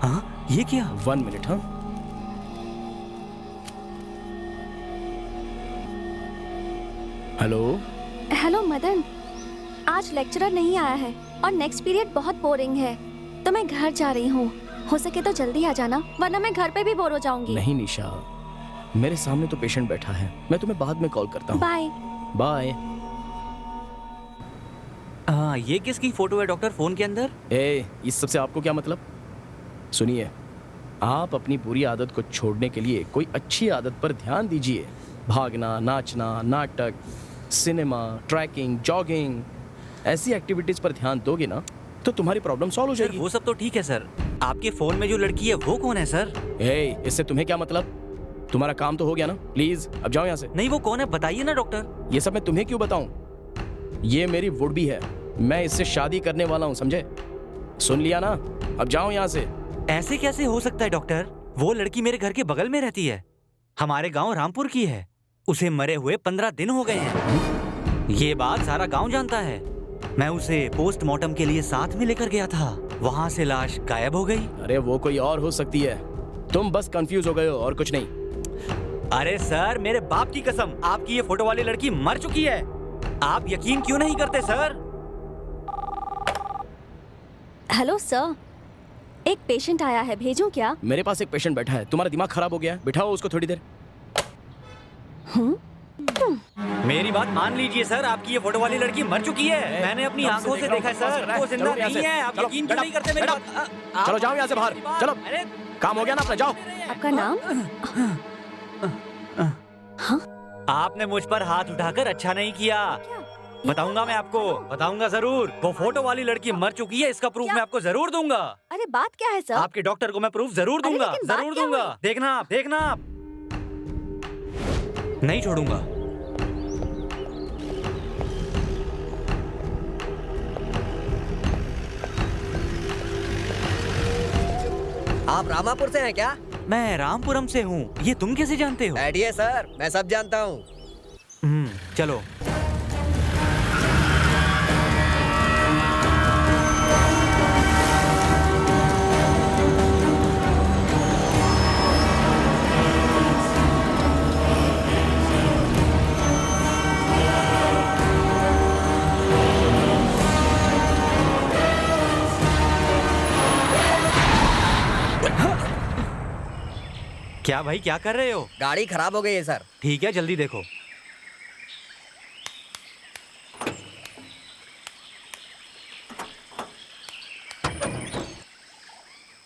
S2: हाँ ये क्या?
S4: 1 मिनट। हाँ, हेलो।
S1: हेलो मदन, आज लेक्चरर नहीं आया है और नेक्स्ट पीरियड बहुत बोरिंग है, तो मैं घर जा रही हूँ। हो सके तो जल्दी आ जाना, वरना मैं घर पे भी बोर हो जाऊंगी।
S4: नहीं निशा, मेरे सामने तो पेशेंट बैठा है, मैं तुम्हें बाद में कॉल करता हूँ।
S1: बाय।
S4: बाय।
S2: ये किसकी फोटो है डॉक्टर फोन के अंदर?
S4: इस सबसे आपको क्या मतलब? सुनिए, आप अपनी बुरी आदत को छोड़ने के लिए कोई अच्छी आदत पर ध्यान दीजिए। भागना, नाचना, नाटक, सिनेमा, ट्रैकिंग, जॉगिंग, ऐसी एक्टिविटीज पर ध्यान दोगे ना तो तुम्हारी प्रॉब्लम सॉल्व हो
S2: सर
S4: जाएगी।
S2: वो सब तो ठीक है सर, आपके फोन में जो लड़की है वो कौन है सर?
S4: इससे तुम्हें क्या मतलब? तुम्हारा काम तो हो गया ना, प्लीज अब जाओ यहाँ से।
S2: नहीं वो कौन है बताइए ना डॉक्टर।
S4: ये सब मैं तुम्हें क्यों बताऊं? ये मेरी वुड भी है, मैं इससे शादी करने वाला हूँ, समझे? सुन लिया ना? अब जाओ यहाँ से।
S2: ऐसे कैसे हो सकता है डॉक्टर? वो लड़की मेरे घर के बगल में रहती है, हमारे गांव रामपुर की है। उसे मरे हुए 15 दिन हो गए हैं। ये बात सारा गांव जानता है। मैं उसे पोस्टमार्टम के लिए साथ में लेकर गया था, वहां से लाश गायब हो गई।
S4: अरे वो कोई और हो सकती है, तुम बस कंफ्यूज हो गए हो और कुछ नहीं।
S2: अरे सर, मेरे बाप की कसम, आपकी ये फोटो वाली लड़की मर चुकी है। आप यकीन क्यों नहीं करते सर?
S1: हेलो सर, एक पेशेंट आया है, भेजूं क्या?
S4: मेरे पास एक पेशेंट बैठा है, तुम्हारा दिमाग खराब हो गया है? बिठाओ उसको थोड़ी देर।
S2: मेरी बात मान लीजिए सर, आपकी ये फोटो वाली लड़की मर चुकी है। मैंने अपनी आंखों से देखा है सर, वो जिंदा नहीं है। आप यकीन क्यों नहीं करते मेरी बात?
S4: चलो जाओ यहाँ से बाहर, चलो।
S2: अरे
S4: काम हो गया ना अपना, जाओ।
S1: आपका नाम?
S2: आपने मुझ पर हाथ उठाकर अच्छा नहीं किया। बताऊंगा, मैं आपको बताऊंगा जरूर। वो फोटो वाली लड़की मर चुकी है, इसका प्रूफ मैं आपको जरूर दूंगा।
S1: अरे बात क्या है सर?
S2: आपके डॉक्टर को मैं प्रूफ जरूर
S1: अरे
S2: दूंगा,
S1: लेकिन बात
S2: जरूर
S1: क्या
S2: दूंगा।
S1: हुई?
S2: देखना आप, देखना आप। नहीं छोड़ूंगा।
S8: आप रामापुर से हैं क्या?
S2: मैं रामपुरम से हूँ, ये तुम कैसे जानते हो?
S8: बैठिए सर, मैं सब जानता हूँ।
S2: चलो। क्या भाई, क्या कर रहे हो?
S8: गाड़ी खराब हो गई है सर।
S2: ठीक है, जल्दी देखो।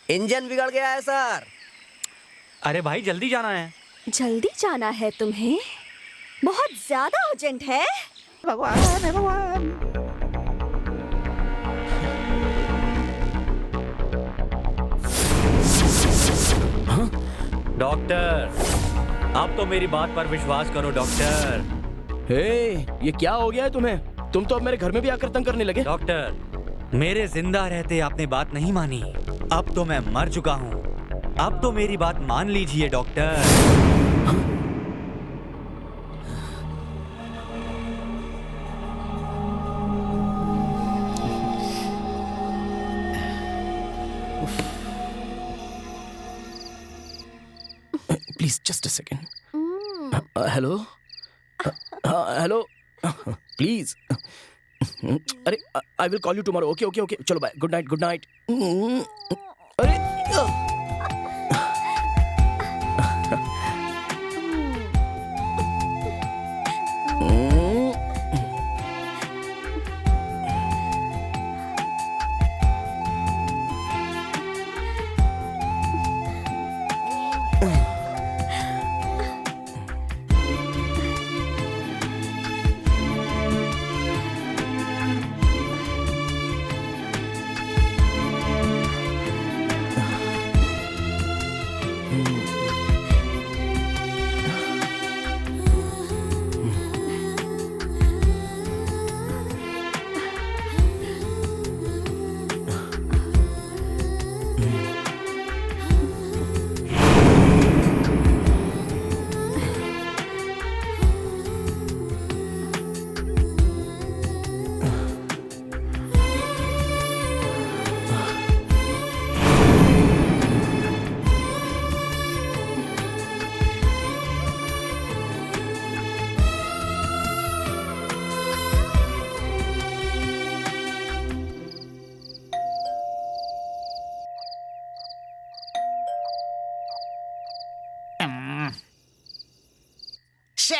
S8: इंजन बिगड़ गया है सर।
S2: अरे भाई, जल्दी जाना है।
S1: जल्दी जाना है तुम्हें? बहुत ज्यादा अर्जेंट है।
S3: भगवान है भगवान।
S2: डॉक्टर, अब तो मेरी बात पर विश्वास करो डॉक्टर।
S4: हे, ये क्या हो गया है तुम्हें? तुम तो अब मेरे घर में भी आकर तंग करने लगे।
S2: डॉक्टर, मेरे जिंदा रहते आपने बात नहीं मानी, अब तो मैं मर चुका हूँ। अब तो मेरी बात मान लीजिए doctor.
S4: Please just a second. Hello, hello, please. अरे, I will call you tomorrow. Okay okay okay, चलो bye, good night, good night. अरे
S3: शे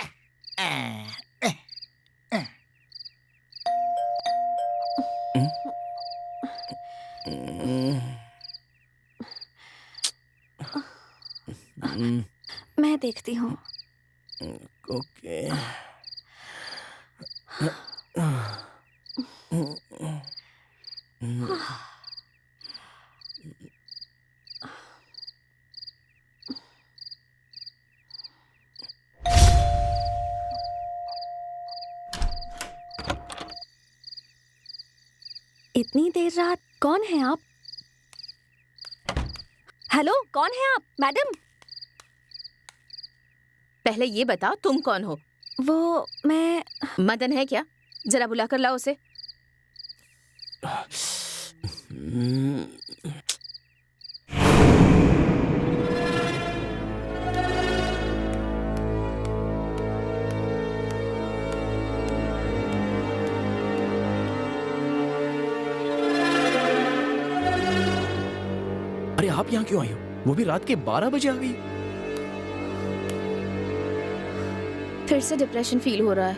S1: मैं देखती हूँ।
S4: ओके।
S1: इतनी देर रात कौन है आप? हेलो, कौन है आप मैडम?
S5: पहले ये बताओ तुम कौन हो?
S1: वो मैं
S5: मदन है क्या? जरा बुला कर लाओ उसे।
S4: अरे आप यहाँ क्यों आई हो? वो भी रात के 12 बजे आ गई।
S5: फिर से डिप्रेशन फील हो रहा है।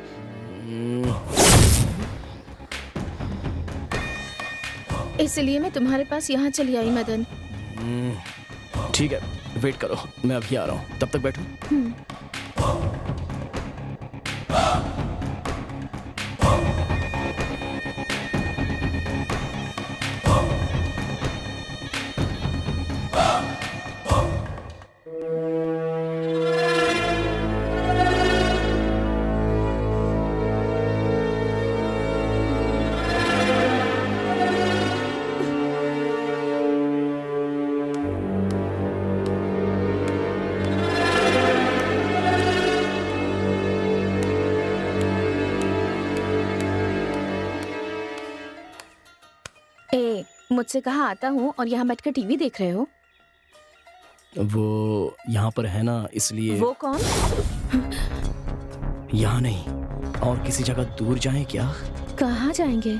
S5: इसलिए मैं तुम्हारे पास यहाँ चली आई मदन।
S4: ठीक है, वेट करो, मैं अभी आ रहा हूँ, तब तक बैठो।
S5: मुझसे कहा आता हूँ और यहाँ बैठकर टीवी देख रहे हो?
S4: वो यहाँ पर है ना, इसलिए।
S5: वो कौन?
S4: यहाँ नहीं, और किसी जगह दूर जाएं क्या?
S5: कहाँ जाएंगे?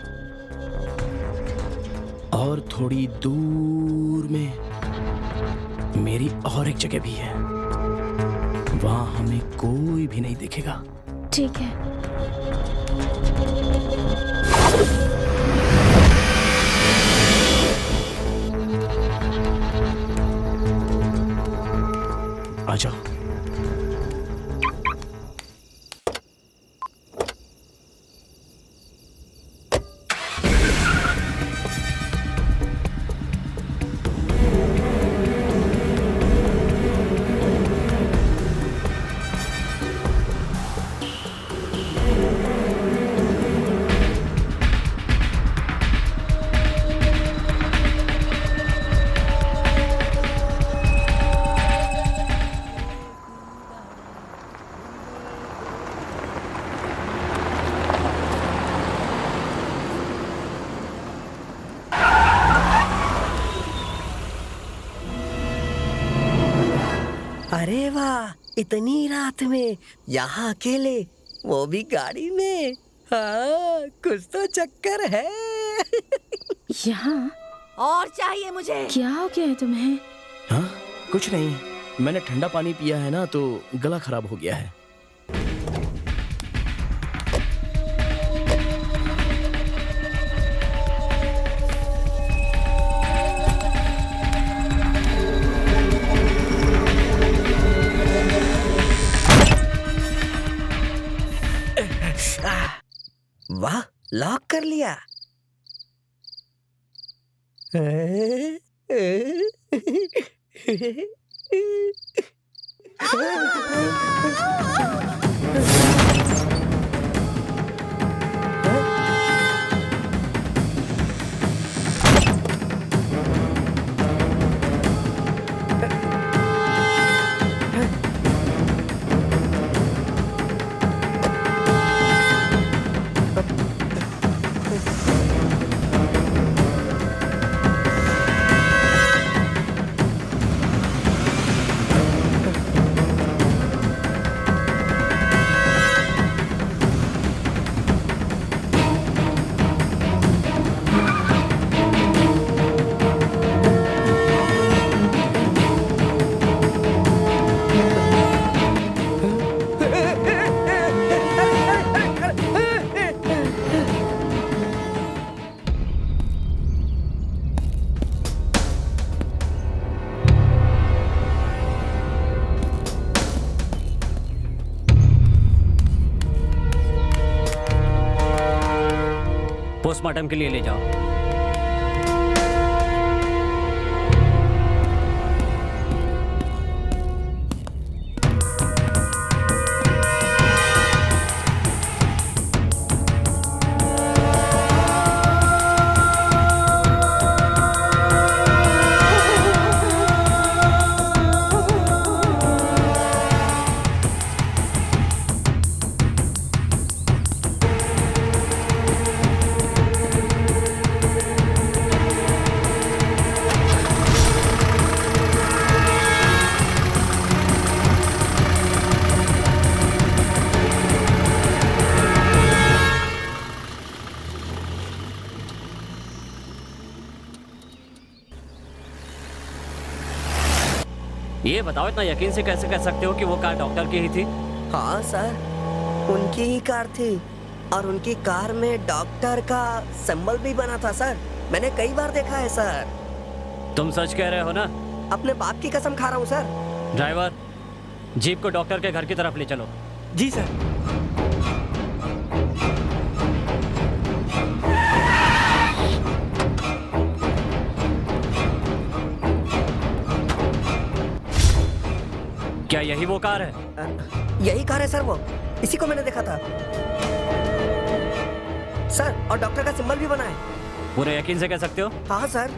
S4: और थोड़ी दूर में मेरी और एक जगह भी है, वहाँ हमें कोई भी नहीं देखेगा।
S5: ठीक है।
S4: आ जाओ।
S8: अरे वाह, इतनी रात में यहाँ अकेले, वो भी गाड़ी में। हाँ, कुछ तो चक्कर है।
S5: यहाँ
S1: और चाहिए मुझे।
S5: क्या हो गया है तुम्हें?
S4: हाँ, कुछ नहीं, मैंने ठंडा पानी पिया है ना, तो गला खराब हो गया है।
S8: वाह, लॉक कर लिया।
S9: पोस्टमार्टम के लिए ले जाओ। ये बताओ, इतना यकीन से कैसे कह सकते हो कि वो कार डॉक्टर की ही थी?
S8: हाँ सर, उनकी ही कार थी और उनकी कार में डॉक्टर का सिंबल भी बना था सर। मैंने कई बार देखा है सर।
S9: तुम सच कह रहे हो ना?
S8: अपने बाप की कसम खा रहा हूँ सर।
S9: ड्राइवर, जीप को डॉक्टर के घर की तरफ ले चलो।
S2: जी सर।
S9: क्या यही वो कार है?
S8: यही कार है सर, वो इसी को मैंने देखा था सर। और डॉक्टर का सिंबल भी बना है।
S9: पूरे यकीन से कह सकते हो?
S8: हाँ सर।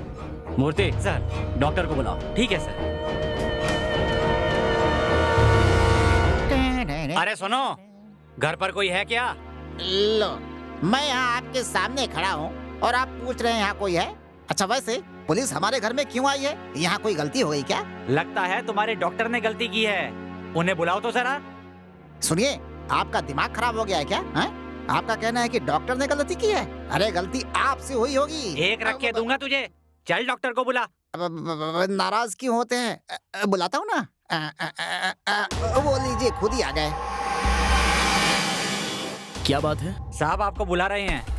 S9: मूर्ति,
S2: सर।
S9: डॉक्टर को बुलाओ।
S2: ठीक है सर। अरे सुनो, घर पर कोई है क्या?
S3: लो, मैं यहाँ आपके सामने खड़ा हूँ और आप पूछ रहे हैं यहाँ कोई है? अच्छा, वैसे पुलिस हमारे घर में क्यों आई है? यहाँ कोई गलती हो गई क्या?
S2: लगता है तुम्हारे डॉक्टर ने गलती की है। उन्हें बुलाओ तो जरा।
S3: सुनिए, आपका दिमाग खराब हो गया है क्या? हैं? आपका कहना है कि डॉक्टर ने गलती की है? अरे गलती आपसे हुई होगी।
S2: एक रख के दूंगा तुझे। चल डॉक्टर को बुला।
S3: नाराज क्यों होते हैं? बुलाता हूँ ना। वो लीजिए, खुद ही आ गए।
S4: क्या बात है?
S2: साहब आपको बुला रहे हैं।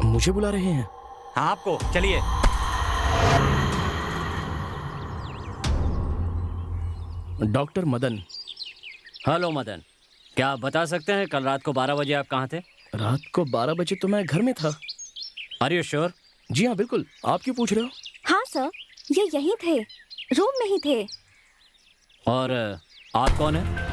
S4: मुझे बुला रहे हैं?
S2: हाँ आपको, चलिए।
S4: डॉक्टर मदन।
S9: हेलो मदन, क्या आप बता सकते हैं कल रात को 12 बजे आप कहाँ थे?
S4: रात को 12 बजे तो मैं घर में था।
S9: Are you sure?
S4: जी हाँ बिल्कुल। आप क्यों पूछ रहे हो?
S1: हाँ सर, ये यहीं थे, रूम में ही थे।
S9: और आप कौन है?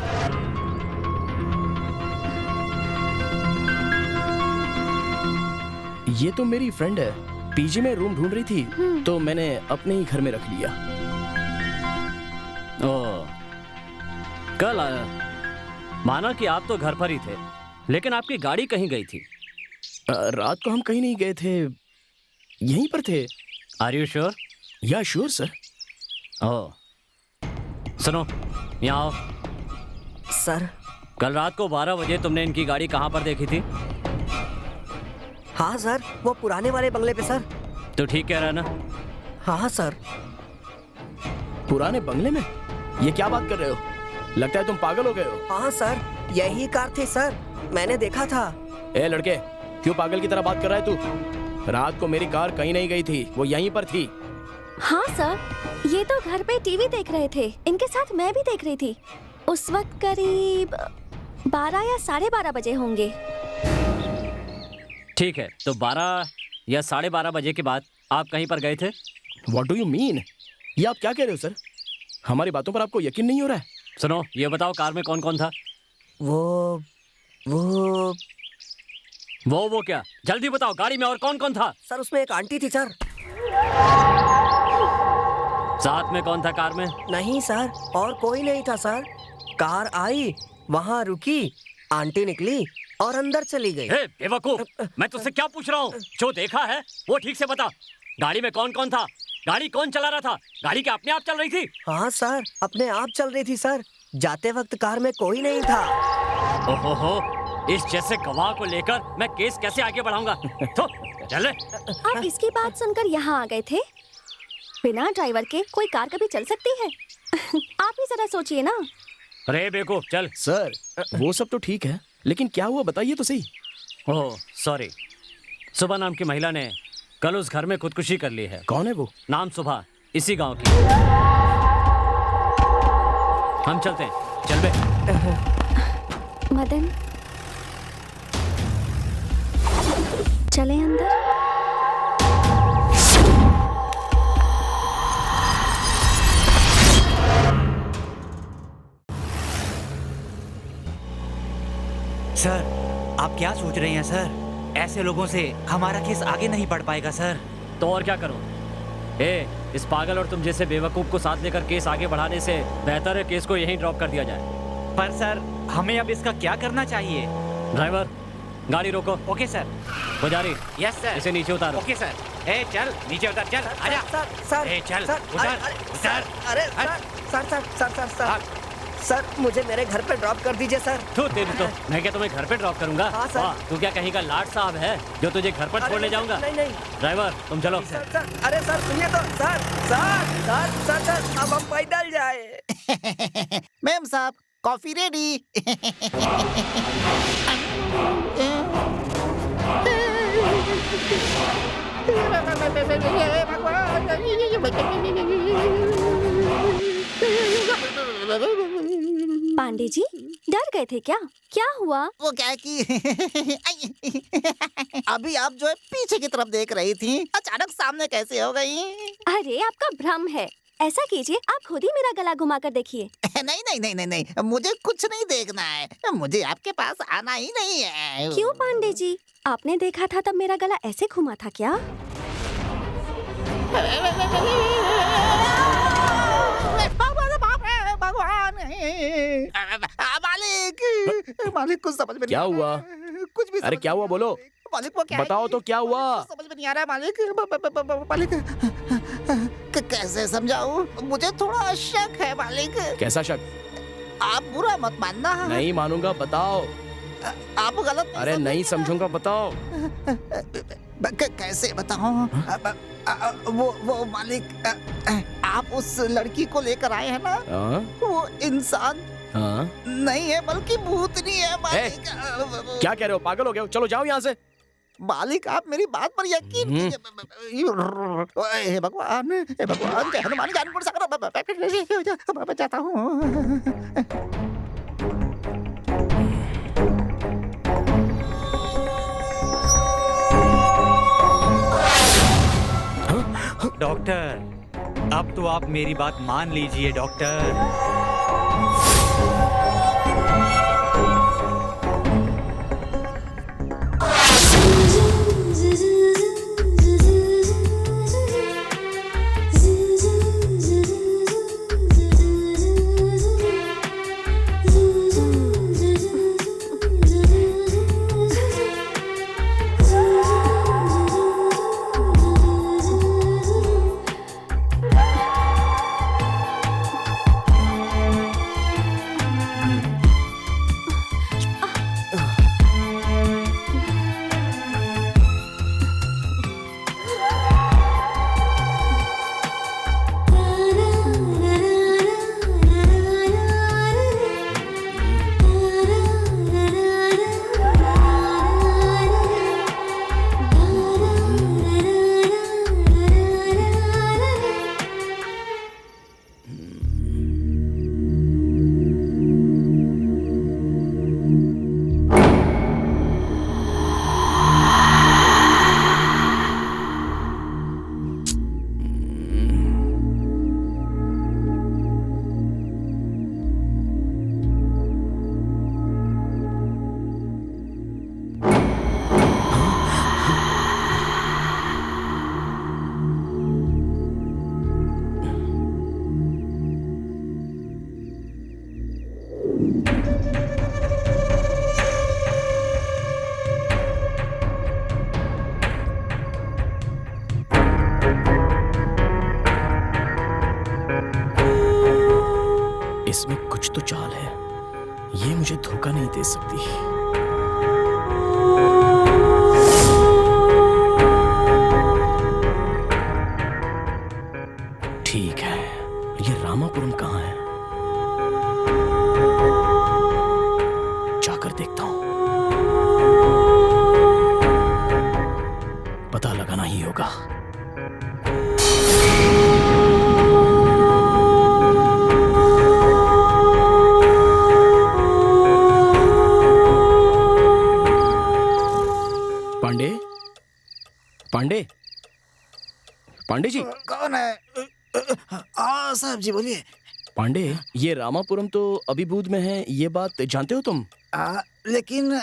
S4: ये तो मेरी फ्रेंड है। पीजी में रूम ढूंढ रही थी तो मैंने अपने ही घर में रख लिया।
S9: ओह, कल माना कि आप तो घर पर ही थे, लेकिन आपकी गाड़ी कहीं गई थी।
S4: रात को हम कहीं नहीं गए थे, यहीं पर थे।
S9: Are you sure?
S4: Yeah sure sir.
S9: Oh, सुनो, यहाँ आओ।
S8: सर।
S9: कल रात को 12 बजे तुमने इनकी गाड़ी कहाँ पर देखी थी?
S8: हाँ सर, वो पुराने वाले बंगले पे सर।
S9: तो ठीक कह रहा ना?
S8: हाँ सर।
S4: पुराने बंगले में? ये क्या बात कर रहे हो? लगता है तुम पागल हो गए हो।
S8: हाँ सर, यही कार थी सर, मैंने देखा था।
S4: ए लड़के, क्यों पागल की तरह बात कर रहा है तू? रात को मेरी कार कहीं नहीं गई थी, वो यहीं पर थी।
S1: हाँ सर, ये तो घर पे टीवी देख रहे थे। इनके साथ मैं भी देख रही थी। उस वक्त करीब 12 या 12:30 बजे होंगे।
S9: ठीक है, तो 12 या 12:30 बजे के बाद आप कहीं पर गए थे?
S4: What do you mean? ये आप क्या कह रहे हो सर? हमारी बातों पर आपको यकीन नहीं हो रहा है?
S9: सुनो, ये बताओ कार में कौन कौन था?
S8: वो
S9: क्या? जल्दी बताओ, गाड़ी में और कौन कौन था?
S8: सर, उसमें एक आंटी थी सर।
S9: साथ में कौन था कार में?
S8: नहीं सर, और कोई नहीं था सर। कार आई, वहाँ रुकी, आंटी निकली और अंदर चली गई।
S9: हे बेवकूफ, मैं तुझसे क्या पूछ रहा हूँ? जो देखा है वो ठीक से बता। गाड़ी में कौन कौन था? गाड़ी कौन चला रहा था? गाड़ी क्या अपने आप चल रही थी?
S8: हाँ सर, अपने आप चल रही थी सर। जाते वक्त कार में कोई नहीं था।
S9: ओहो, इस जैसे गवाह को लेकर मैं केस कैसे आगे बढ़ाऊंगा? तो चले।
S1: आप इसकी बात सुनकर यहाँ आ गए थे? बिना ड्राइवर के कोई कार कभी चल सकती है? आप ही जरा सोचिए ना।
S9: अरे बेवकूफ, चल।
S4: सर, वो सब तो ठीक है, लेकिन क्या हुआ बताइए तो सही।
S9: ओह सॉरी, सुबह नाम की महिला ने कल उस घर में खुदकुशी कर ली है।
S4: कौन है वो?
S9: नाम सुबह, इसी गांव की। हम चलते हैं, चल बे।
S1: मदन, चले अंदर।
S2: सर, आप क्या सोच रहे हैं सर? ऐसे लोगों से हमारा केस आगे नहीं बढ़ पाएगा सर।
S9: तो और क्या करूं? इस पागल और तुम जैसे बेवकूफ को साथ लेकर केस आगे बढ़ाने से बेहतर है केस को यहीं ड्रॉप कर दिया जाए।
S2: पर सर, हमें अब इसका क्या करना चाहिए?
S9: ड्राइवर, गाड़ी रोको।
S2: Okay sir.
S9: पुजारी,
S2: यस सर।
S9: इसे नीचे उतारो।
S2: Okay sir. चल नीचे उतर, चल आजा।
S8: सर,
S2: चल
S8: सर,
S2: उतर, उतर।
S8: अरे sir, sir, sir, sir, sir, sir, sir मुझे मेरे घर पे ड्रॉप कर दीजिए सर।
S9: तो तेरी तो मैं क्या तुम्हें घर पे ड्रॉप करूंगा?
S8: हाँ, सर।
S9: वाह, तू क्या कहीं का लाट साहब है जो तुझे घर पर
S8: अरे
S9: छोड़ने
S8: नहीं,
S9: जाऊंगा?
S8: नहीं नहीं
S9: ड्राइवर तुम चलो।
S8: सर सर, अरे सर सुनिए तो sir sir sir sir sir अब हम पैदल जाए।
S3: मैम साहब कॉफी रेडी।
S1: पांडे जी डर गए थे क्या? क्या हुआ?
S3: वो क्या है कि अभी आप जो है पीछे की तरफ देख रही थी, अचानक सामने कैसे हो गई?
S1: अरे आपका भ्रम है। ऐसा कीजिए आप खुद ही मेरा गला घुमा कर देखिए।
S3: नहीं नहीं नहीं नहीं नहीं, मुझे कुछ नहीं देखना है, मुझे आपके पास आना ही नहीं है।
S1: क्यों पांडे जी, आपने देखा था तब मेरा गला ऐसे घुमा था क्या?
S3: भगवान मालिक, मालिक कुछ समझ में
S4: क्या
S3: नहीं आ
S4: हुआ?
S3: रहा है, कुछ भी
S4: अरे
S3: समझ
S4: क्या
S3: में
S4: हुआ
S3: नहीं
S4: बोलो?
S3: आ रहा है। मालिक वो क्या है
S4: बताओ
S3: कि-
S4: तो क्या हुआ?
S3: समझ में नहीं आ रहा है मालिक। मालिक कैसे समझाऊं? मुझे थोड़ा शक है मालिक।
S4: कैसा शक?
S3: आप बुरा मत मानना।
S4: नहीं मानूंगा, बताओ।
S3: आप गलत
S4: अरे नहीं समझूंगा, बताओ।
S3: कैसे बताऊं? वो मालिक, आप उस लड़की को लेकर आए हैं ना,
S4: हाँ
S3: वो इंसान
S4: हाँ
S3: नहीं है बल्कि भूतनी है मालिक।
S4: क्या कह रहे हो? पागल हो गए हो? चलो जाओ यहाँ से।
S3: मालिक आप मेरी बात पर यकीन कीजिए। हे भगवान, हे भगवान, जय हनुमान ज्ञानपुर सागर। मैं जाता हूँ।
S2: डॉक्टर अब तो आप मेरी बात मान लीजिए डॉक्टर।
S4: इसमें कुछ तो चाल है, ये मुझे धोखा नहीं दे सकती। ठीक है, ये रामापुरम कहाँ है? जाकर देखता हूं, पता लगाना ही होगा। पांडे, पांडे, पांडे जी।
S3: कौन है? हाँ साहब जी बोलिए।
S4: पांडे, ये रामापुरम तो अभिभूत में है, ये बात जानते हो तुम?
S3: लेकिन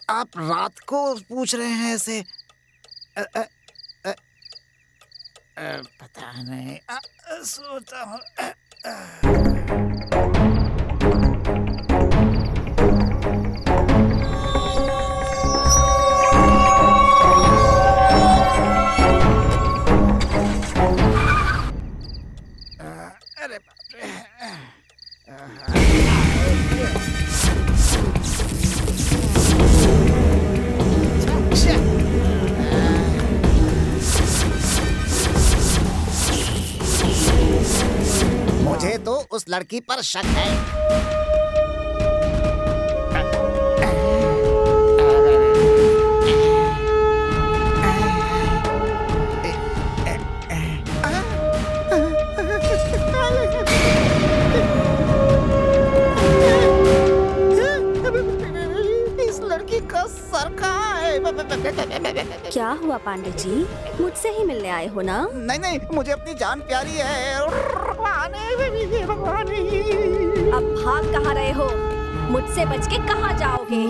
S3: आप रात को पूछ रहे हैं ऐसे। पता नहीं, सोचता हूँ। अरे बाप रे। उस लड़की पर शक है। इस लड़की का सर कहाँ है?
S1: क्या हुआ पांडे जी, मुझसे ही मिलने आए हो ना?
S3: नहीं नहीं, मुझे अपनी जान प्यारी है।
S1: अब भाग कहाँ रहे हो? मुझसे बच के कहाँ जाओगे?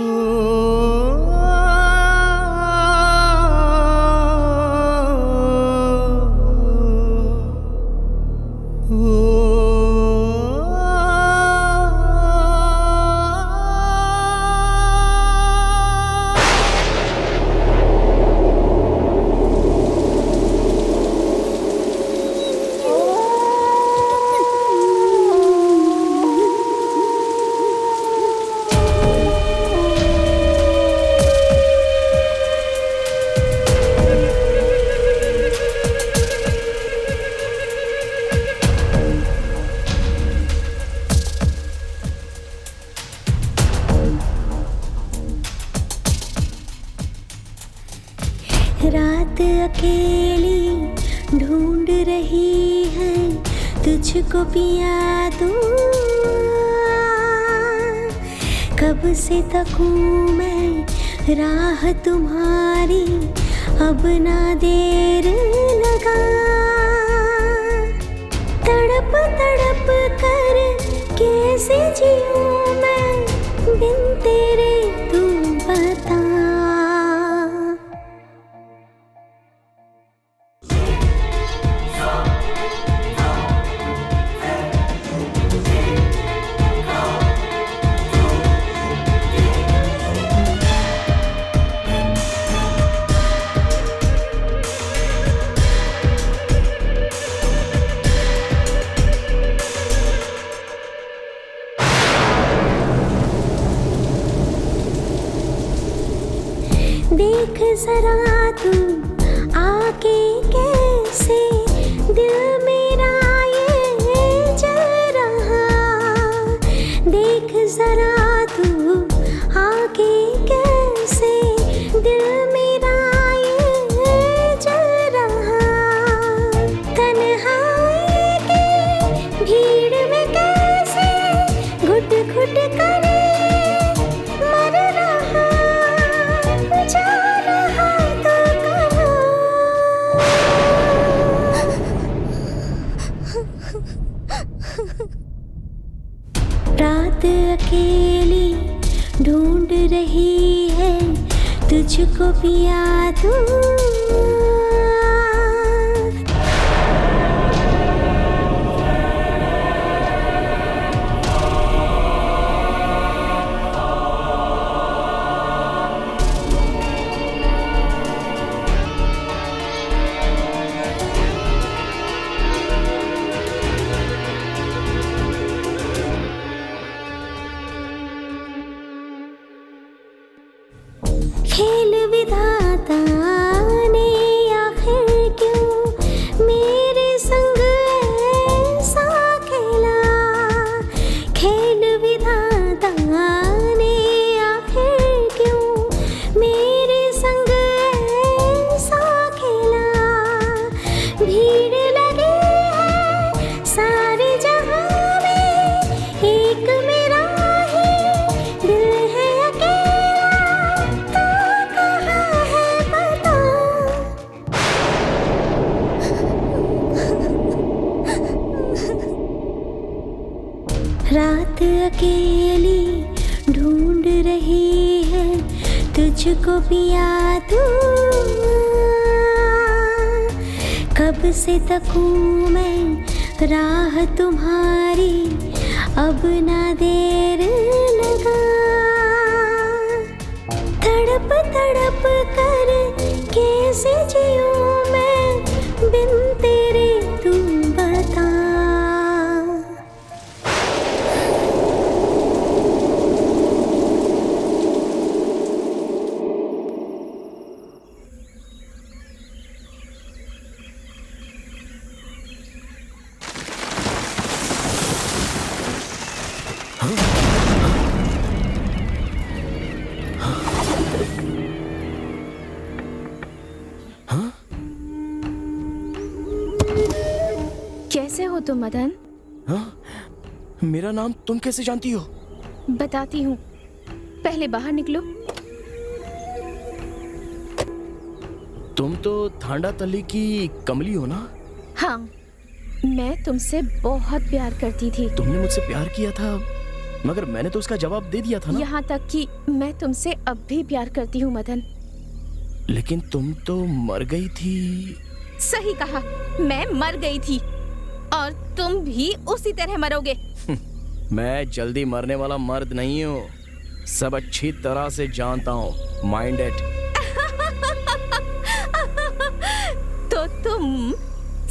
S7: रात अकेली ढूंढ रही है तुझको पिया दूं, कब से तकूं मैं राह तुम्हारी, अब ना देर लगा। तड़प तड़प कर कैसे जीऊं मैं बिन तेरे, तू बता। देख जरा तू आके कैसे दिल मेरा ये जल रहा, देख जरा तू आके कैसे दिल मेरा ये जल रहा। तन्हाई की भीड़ में कैसे घुट घुट कर मर रहा, जा रहा तो रात अकेली ढूंढ रही है तुझको पिया दूं। खेल विधाता ने आखिर क्यों मेरे संग ऐसा खेला, खेल विधाता ने आखिर क्यों मेरे संग ऐसा खेला। भीड़ लगी है सारे जहां में, एक मेरा ही दिल है अकेला, रात अकेली ढूंढ रही है तुझको पिया दूं, कब से तकूं मैं राह तुम्हारी, अब ना देर लगा। तड़प तड़प कर कैसे जीऊं मैं बिन तेरे, तू बता।
S4: हाँ?
S5: कैसे हो तुम मदन?
S4: हाँ? मेरा नाम तुम कैसे जानती हो?
S5: बताती हूँ, पहले बाहर निकलो।
S4: तुम तो थांडा तल्ली की कमली हो ना?
S5: हाँ, मैं तुमसे बहुत प्यार करती थी।
S4: तुमने मुझसे प्यार किया था, मगर मैंने तो उसका जवाब दे दिया था ना।
S5: यहाँ तक कि मैं तुमसे अब भी प्यार करती हूँ मदन।
S4: लेकिन तुम तो मर गई थी।
S5: सही कहा, मैं मर गई थी और तुम भी उसी तरह मरोगे।
S4: मैं जल्दी मरने वाला मर्द नहीं हूँ, सब अच्छी तरह से जानता हूँ। Mind it.
S5: तो तुम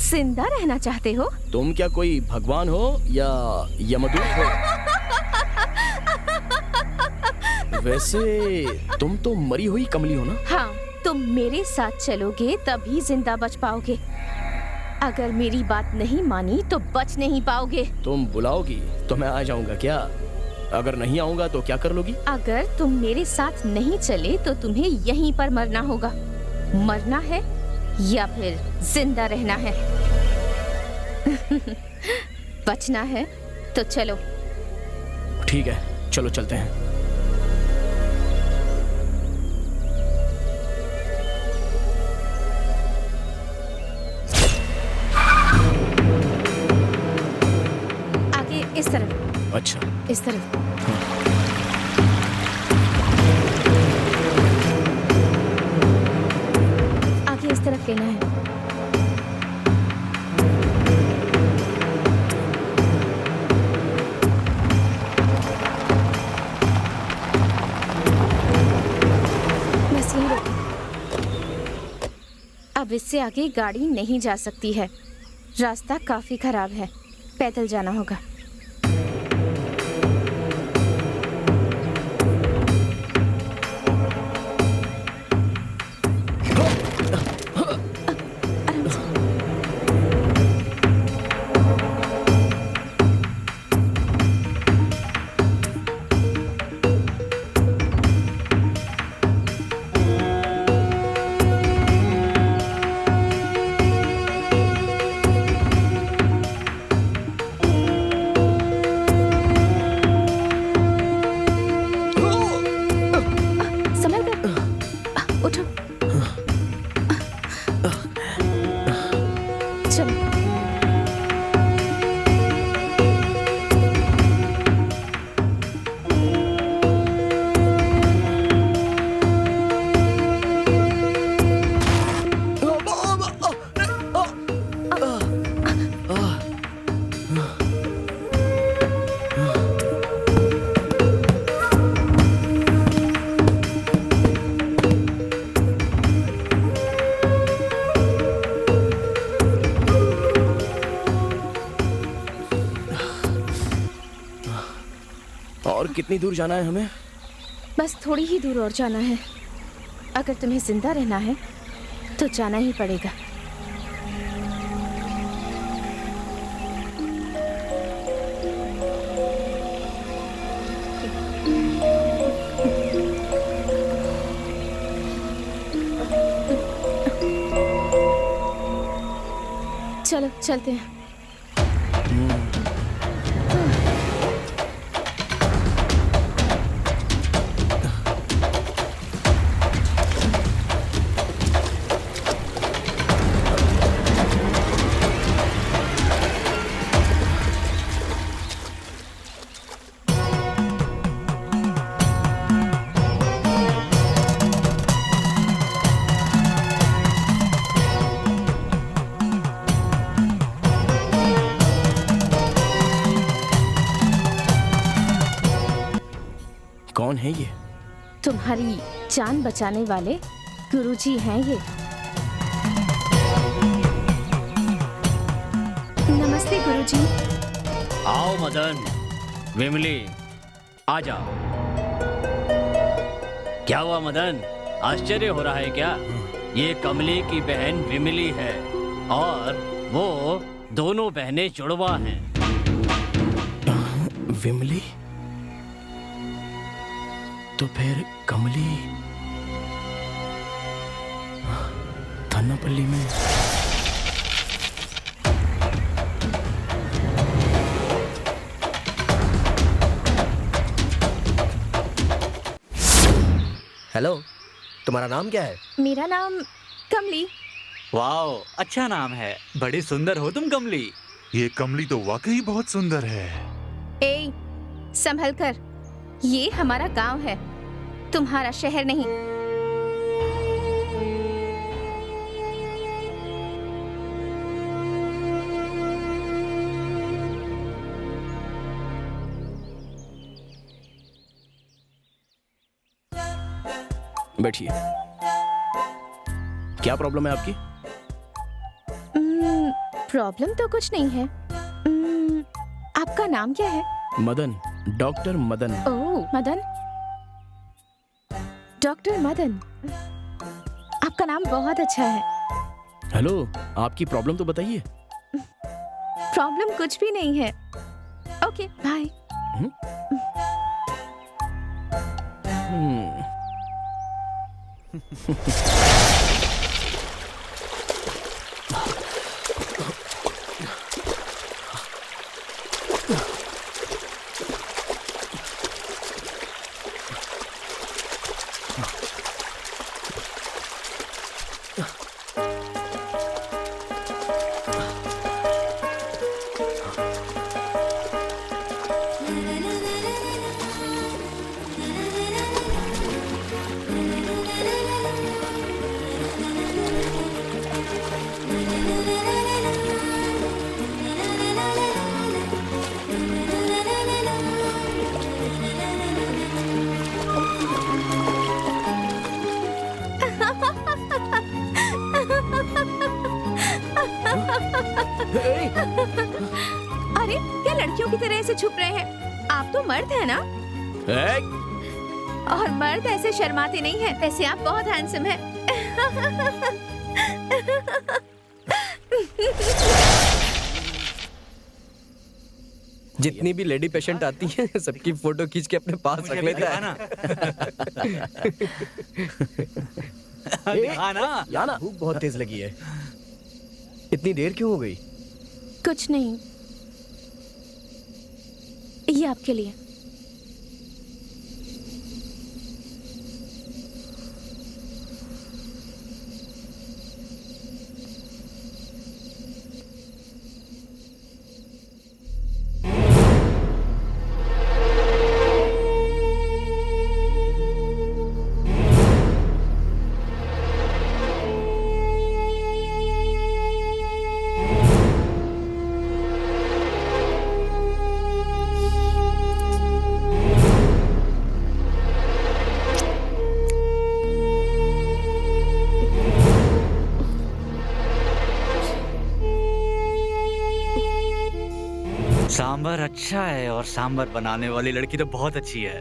S5: जिंदा रहना चाहते हो?
S4: तुम क्या कोई भगवान हो या यमदूत हो? वैसे तुम तो मरी हुई कमली हो ना?
S5: हाँ, तुम मेरे साथ चलोगे तभी जिंदा बच पाओगे। अगर मेरी बात नहीं मानी तो बच नहीं पाओगे।
S4: तुम बुलाओगी तो मैं आ जाऊंगा क्या? अगर नहीं आऊंगा तो क्या कर लोगी?
S5: अगर तुम मेरे साथ नहीं चले तो तुम्हें यहीं पर मरना होगा। मरना है या फिर जिंदा रहना है? बचना है तो चलो।
S4: ठीक है, चलो चलते हैं।
S5: आगे इस तरफ।
S4: अच्छा,
S5: इस तरफ। आगे इस तरफ लेना है। बस यहीं रोको। अब इससे आगे गाड़ी नहीं जा सकती है, रास्ता काफी खराब है, पैदल जाना होगा। संभल कर, उठो। चलो।
S4: और कितनी दूर जाना है हमें?
S5: बस थोड़ी ही दूर और जाना है। अगर तुम्हें जिंदा रहना है तो जाना ही पड़ेगा। चलो चलते हैं।
S4: कौन है ये?
S5: तुम्हारी जान बचाने वाले गुरुजी हैं ये। नमस्ते गुरुजी।
S9: आओ मदन, विमली, आजा। क्या हुआ मदन, आश्चर्य हो रहा है क्या? ये कमली की बहन विमली है और वो दोनों बहनें जुड़वा हैं।
S4: विमली? तो फिर कमली खानापल्ली में।
S6: हेलो, तुम्हारा नाम क्या है?
S5: मेरा नाम कमली।
S2: वाओ, अच्छा नाम है। बड़ी सुंदर हो तुम कमली।
S10: ये कमली तो वाकई बहुत सुंदर है।
S5: ए, संभल कर। ये हमारा गांव है, तुम्हारा शहर नहीं।
S4: बैठिए। क्या प्रॉब्लम है आपकी?
S5: प्रॉब्लम तो कुछ नहीं है। आपका नाम क्या है?
S4: मदन, डॉक्टर मदन।
S5: ओह, मदन। डॉक्टर मदन, आपका नाम बहुत अच्छा है।
S4: हेलो, आपकी प्रॉब्लम तो बताइए।
S5: प्रॉब्लम कुछ भी नहीं है। Okay, bye. अरे, क्या लड़कियों की तरह ऐसे छुप रहे हैं? आप तो मर्द हैं ना? और मर्द ऐसे शर्माते नहीं हैं। वैसे आप बहुत हैंडसम हैं।
S6: जितनी भी लेडी पेशेंट आती हैं, सबकी फोटो खींच के अपने पास रख लेता है।
S2: दिखाना।
S4: याना,
S6: भूख बहुत तेज लगी है। इतनी देर क्यों हो गई?
S5: कुछ नहीं, ये आपके लिए।
S2: सांबर अच्छा है और सांबर बनाने वाली लड़की तो बहुत अच्छी है।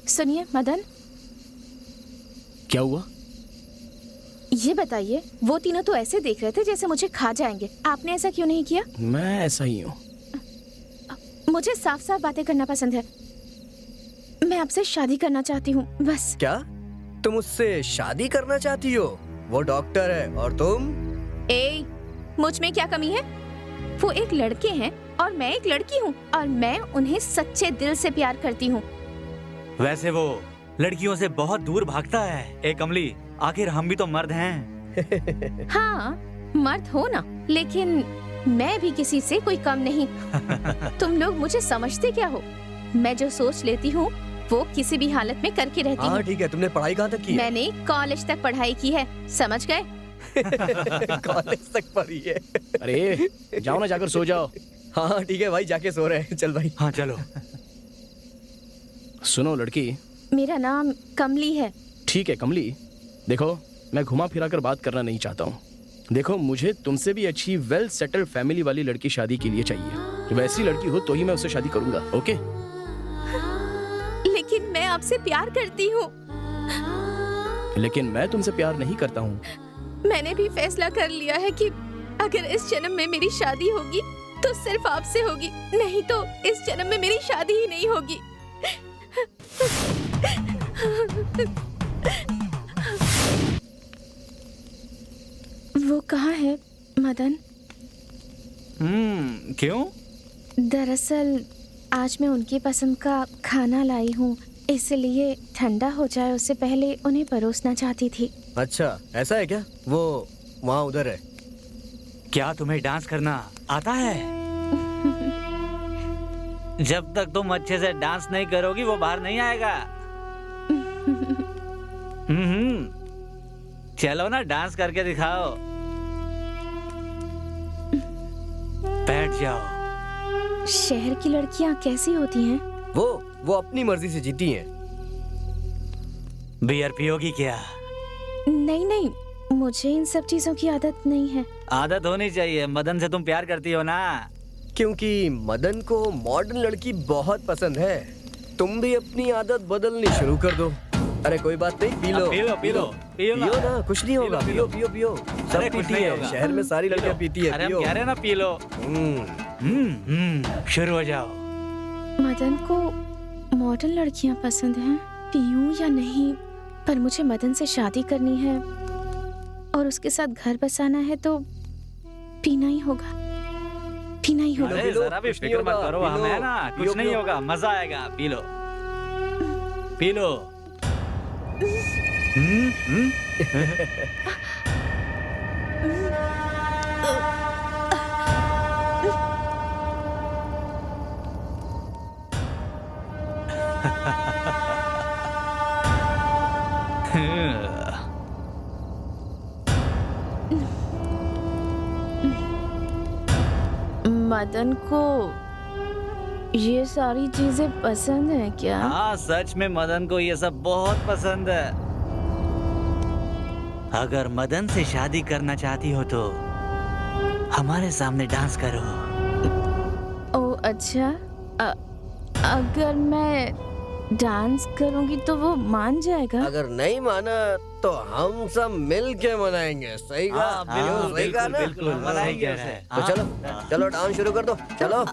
S5: सुनिए मदन,
S4: क्या हुआ?
S5: ये बताइए, वो तीनों तो ऐसे देख रहे थे जैसे मुझे खा जाएंगे। आपने ऐसा क्यों नहीं किया?
S4: मैं ऐसा ही हूँ।
S5: मुझे साफ साफ बातें करना पसंद है। मैं आपसे शादी करना चाहती हूँ, बस।
S6: क्या तुम उससे शादी करना चाहती हो? वो डॉक्टर है और तुम?
S5: ए, मुझ में क्या कमी है? वो एक लड़के हैं और मैं एक लड़की हूँ, और मैं उन्हें सच्चे दिल से प्यार करती हूँ।
S2: वैसे वो लड़कियों से बहुत दूर भागता है। ए कमली, आखिर हम भी तो मर्द हैं।
S5: हाँ, मर्द हो ना, लेकिन मैं भी किसी से कोई कम नहीं। तुम लोग मुझे समझते क्या हो? मैं जो सोच लेती हूँ वो किसी भी हालत में करके रहती हूँ।
S6: हाँ ठीक है, तुमने पढ़ाई कहाँ तक की है?
S5: मैंने कॉलेज तक पढ़ाई की है, समझ गए?
S6: कॉलेज तक पढ़ी है।
S4: अरे जाओ ना, जाकर सो जाओ।
S6: हाँ ठीक है भाई, जाके सो रहे हैं। चल भाई।
S2: हाँ चलो।
S4: सुनो लड़की,
S5: मेरा नाम कमली है।
S4: ठीक है कमली, देखो मैं घुमा फिरा कर बात करना नहीं चाहता हूँ। देखो, मुझे तुमसे भी अच्छी वेल सेटल्ड फैमिली वाली लड़की शादी के लिए चाहिए। वैसी लड़की हो तो ही मैं उससे शादी करूंगा। ओके?
S5: लेकिन मैं आपसे प्यार करती हूँ।
S4: लेकिन मैं तुमसे प्यार नहीं करता हूँ।
S5: मैंने भी फैसला कर लिया है कि अगर इस जन्म में मेरी शादी होगी तो सिर्फ आपसे होगी, नहीं तो इस जन्म में मेरी शादी ही नहीं होगी। वो कहाँ है मदन?
S2: क्यों?
S5: दरअसल आज मैं उनकी पसंद का खाना लाई हूँ, इसलिए ठंडा हो जाए उससे पहले उन्हें परोसना चाहती थी।
S6: अच्छा, ऐसा है क्या? वो वहाँ उधर है।
S2: क्या तुम्हें डांस करना आता है? जब तक तुम अच्छे से डांस नहीं करोगी वो बाहर नहीं आएगा। चलो ना, डांस करके दिखाओ। बैठ जाओ।
S5: शहर की लड़कियाँ कैसी होती हैं?
S6: वो अपनी मर्जी से जीती हैं।
S2: बियर पियोगी क्या?
S5: नहीं नहीं, मुझे इन सब चीजों की आदत नहीं है।
S2: आदत होनी चाहिए। मदन से तुम प्यार करती हो ना?
S6: क्योंकि मदन को मॉडर्न लड़की बहुत पसंद है। तुम भी अपनी आदत बदलनी शुरू कर दो। अरे कोई बात नहीं, P low.
S2: P low P low
S6: पियो ना, कुछ नहीं होगा। पियो पियो पियो। सब पीती है, शहर में सारी लड़कियां पीती है।
S2: अरे हम कह रहे हैं ना, पी लो। शुरू हो जाओ।
S5: मदन को मॉडर्न लड़कियां पसंद हैं। पीऊं या नहीं, पर मुझे मदन से शादी करनी है और उसके साथ घर बसाना है तो पीना ही होगा, पीना ही होगा।
S2: अरे जरा भी फिक्र मत करो, हम है ना, कुछ नहीं होगा, मजा आएगा। P low P low.
S5: Madan को ये सारी चीजें पसंद है क्या?
S2: हाँ, सच में मदन को ये सब बहुत पसंद है। अगर मदन से शादी करना चाहती हो तो हमारे सामने डांस करो।
S5: ओ अच्छा, अगर मैं डांस करूंगी तो वो मान जाएगा?
S6: अगर नहीं माना तो हम सब मिल के मनाएंगे। सही कहा? सही कहा ना?
S2: बिल्कुल मनाएंगे।
S6: तो चलो चलो डांस शुरू कर दो। चलो।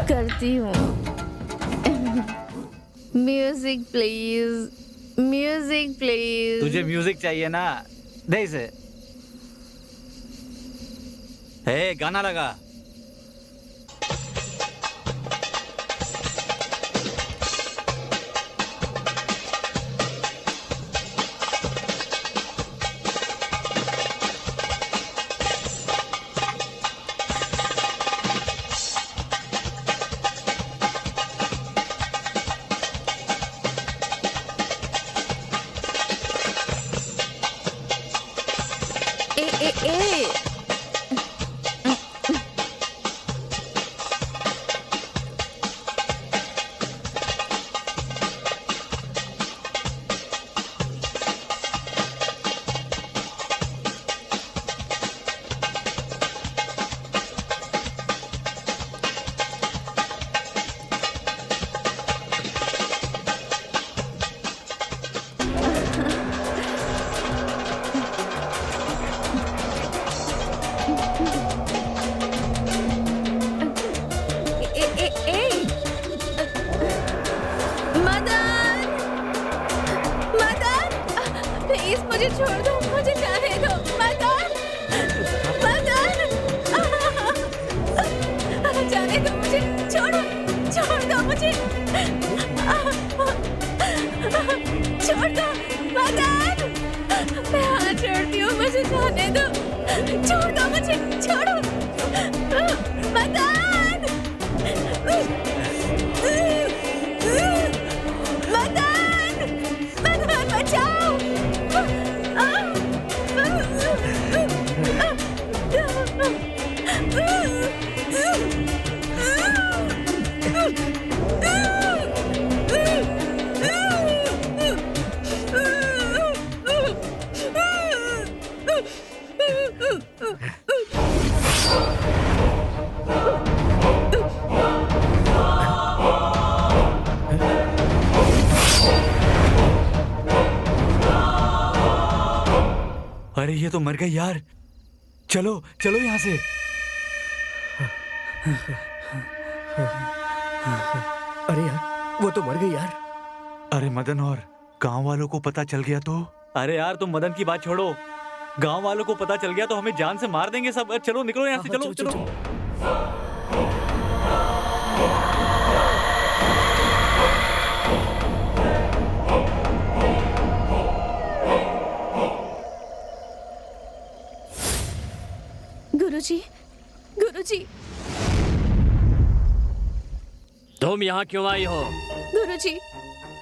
S5: करती हूँ। Music please, music please.
S2: तुझे म्यूजिक चाहिए ना? दे इसे। हे, गाना लगा।
S5: मुझे छोड़ दो, मुझे जाने दो। मदन, मदन, जाने दो मुझे, छोड़ो, छोड़ दो मुझे, छोड़ दो मदन, मैं हाथ जोड़ती हूँ, मुझे जाने दो, छोड़ दो मुझे, छोड़ो मदन, मदन, मदन बचाओ।
S2: अरे ये तो मर गई यार। चलो चलो यहाँ से।
S6: अरे यार वो तो मर गई यार।
S10: अरे मदन, और गांव वालों को पता चल गया तो?
S2: अरे यार तुम मदन की बात छोड़ो, गांव वालों को पता चल गया तो हमें जान से मार देंगे सब। चलो निकलो यहाँ से, चलो चलो।
S5: गुरुजी, गुरुजी,
S9: तुम यहाँ क्यों आई हो?
S5: गुरुजी,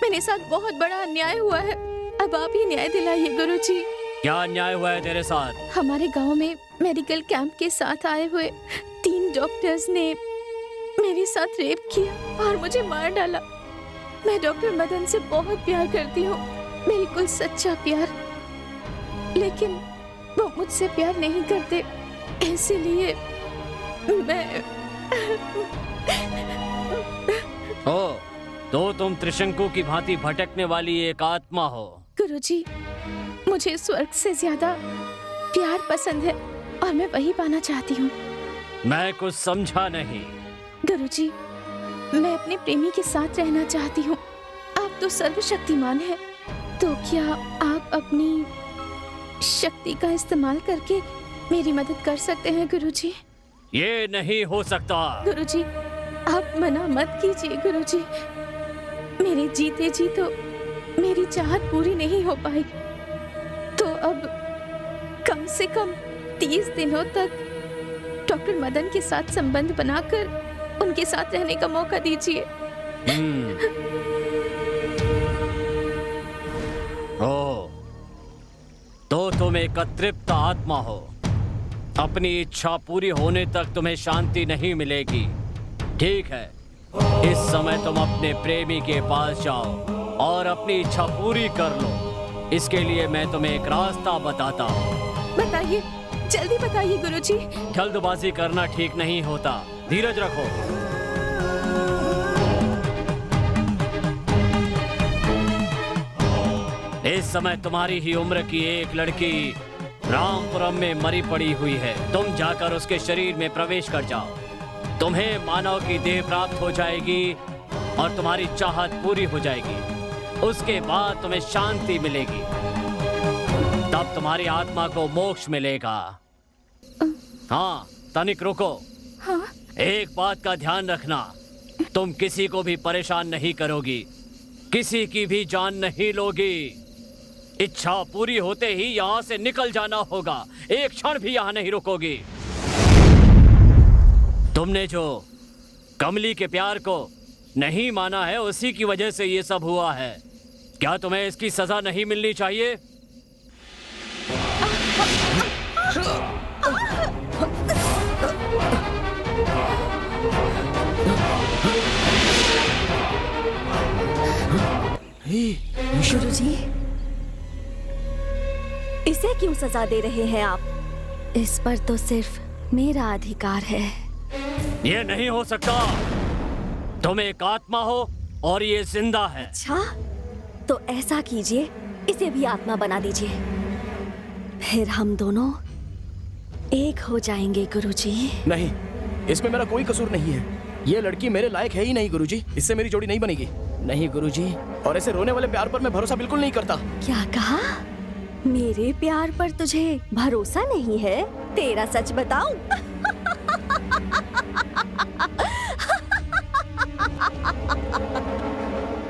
S5: मेरे साथ बहुत बड़ा अन्याय हुआ है। अब आप ही न्याय दिलाइए गुरुजी।
S9: क्या अन्याय हुआ है तेरे साथ?
S5: हमारे गांव में मेडिकल कैंप के साथ आए हुए 3 डॉक्टर्स ने मेरे साथ रेप किया और मुझे मार डाला। मैं डॉक्टर मदन से बहुत प्यार करती हूँ, बिल्कुल सच्चा प्यार, लेकिन वो मुझसे प्यार नहीं करते, इसीलिए मैं
S9: ओ, तो तुम त्रिशंकु की भांति भटकने वाली एक आत्मा हो।
S5: गुरुजी, मुझे स्वर्ग से ज्यादा प्यार पसंद है और मैं वही पाना चाहती हूँ।
S9: मैं कुछ समझा नहीं।
S5: गुरुजी, मैं अपने प्रेमी के साथ रहना चाहती हूँ। आप तो सर्वशक्तिमान हैं, तो क्या आप अपनी शक्ति का इस्तेमाल करके मेरी मदद कर सकते हैं गुरुजी?
S9: ये नहीं हो सकता।
S5: गुरुजी, आप मना मत कीजिए गुरुजी। मेरे जीते जी तो मेरी चाहत पूरी नहीं हो पाई, तो अब कम से कम 30 दिनों तक डॉक्टर मदन के साथ संबंध बनाकर उनके साथ रहने का मौका दीजिए।
S9: ओ, तो तुम एक अतृप्त आत्मा हो। अपनी इच्छा पूरी होने तक तुम्हें शांति नहीं मिलेगी। ठीक है, इस समय तुम अपने प्रेमी के पास जाओ और अपनी इच्छा पूरी कर लो। इसके लिए मैं तुम्हें एक रास्ता बताता हूँ।
S5: बताइए, जल्दी बताइए गुरुजी।
S9: जल्दबाजी करना ठीक नहीं होता, धीरज रखो। इस समय तुम्हारी ही उम्र की एक लड़की रामपुरम में मरी पड़ी हुई है। तुम जाकर उसके शरीर में प्रवेश कर जाओ। तुम्हें मानव की देह प्राप्त हो जाएगी और तुम्हारी चाहत पूरी हो जाएगी। उसके बाद तुम्हें शांति मिलेगी, तब तुम्हारी आत्मा को मोक्ष मिलेगा। हाँ, तनिक रुको।
S5: हाँ?
S9: एक बात का ध्यान रखना, तुम किसी को भी परेशान नहीं करोगी, किसी की भी जान नहीं लोगी। इच्छा पूरी होते ही यहाँ से निकल जाना होगा, एक क्षण भी यहाँ नहीं रुकोगी। तुमने जो कमली के प्यार को नहीं माना है, उसी की वजह से ये सब हुआ है। क्या तुम्हें इसकी सजा नहीं मिलनी चाहिए?
S1: गुरुजी, इसे क्यों सजा दे रहे हैं आप? इस पर तो सिर्फ मेरा अधिकार है।
S9: ये नहीं हो सकता। तुम एक आत्मा हो और ये जिंदा है।
S1: अच्छा, तो ऐसा कीजिए, इसे भी आत्मा बना दीजिए, फिर हम दोनों एक हो जाएंगे गुरुजी।
S4: नहीं, इसमें मेरा कोई कसूर नहीं है। ये लड़की मेरे लायक है ही नहीं गुरुजी, इससे मेरी जोड़ी नहीं बनेगी। नहीं गुरुजी, और ऐसे रोने वाले प्यार पर मैं भरोसा बिल्कुल नहीं करता।
S1: क्या कहा? मेरे प्यार पर तुझे भरोसा नहीं है? तेरा सच बताऊं?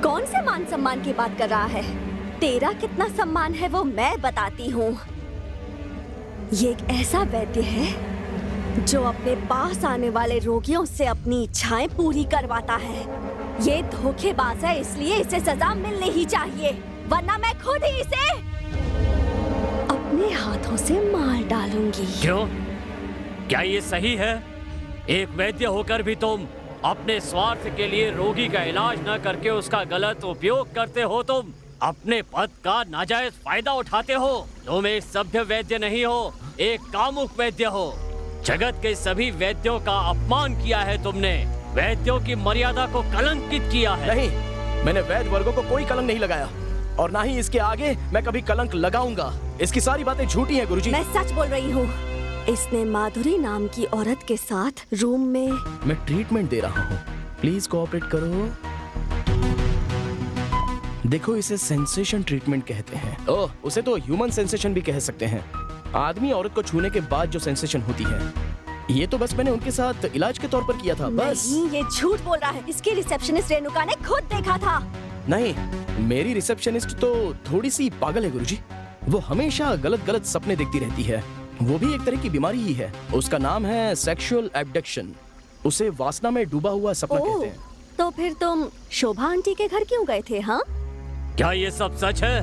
S1: कौन से मान सम्मान की बात कर रहा है? तेरा कितना सम्मान है वो मैं बताती हूँ। ये एक ऐसा वैद्य है जो अपने पास आने वाले रोगियों से अपनी इच्छाएं पूरी करवाता है। ये धोखेबाज है, इसलिए इसे सजा मिलनी ही चाहिए, वरना मैं खुद ही इसे अपने हाथों से मार डालूंगी।
S9: क्यों? क्या ये सही है? एक वैद्य होकर भी तुम अपने स्वार्थ के लिए रोगी का इलाज न करके उसका गलत उपयोग करते हो। तुम अपने पद का नाजायज फायदा उठाते हो। तुम एक सभ्य वैद्य नहीं हो, एक कामुक वैद्य हो। जगत के सभी वैद्यों का अपमान किया है तुमने। वैद्यों की मर्यादा को कलंकित किया है।
S4: नहीं, मैंने वैद्य वर्गों को कोई कलंक नहीं लगाया और ना ही इसके आगे मैं कभी कलंक लगाऊंगा। इसकी सारी बातें झूठी हैं गुरुजी।
S1: मैं सच बोल रही हूँ। इसने माधुरी नाम की औरत के साथ रूम में।
S4: मैं ट्रीटमेंट दे रहा हूँ, प्लीज कोऑपरेट करो। देखो, इसे सेंसेशन ट्रीटमेंट कहते हैं। ओह, उसे तो ह्यूमन सेंसेशन भी कह सकते हैं। आदमी औरत को छूने के बाद जो सेंसेशन होती है, ये तो बस मैंने उनके साथ इलाज के तौर पर किया था, बस।
S1: नहीं, ये झूठ बोल रहा है। इसकी रिसेप्शनिस्ट रेणुका ने खुद देखा था।
S4: नहीं, मेरी रिसेप्शनिस्ट तो थोड़ी सी पागल है गुरुजी। वो हमेशा गलत गलत सपने देखती रहती है। वो भी एक तरह की बीमारी ही है। उसका नाम है सेक्सुअल एब्डक्शन। उसे वासना में डूबा हुआ सपना कहते हैं।
S1: तो फिर तुम शोभा आंटी के घर क्यों गए थे? हाँ,
S9: क्या ये सब सच है?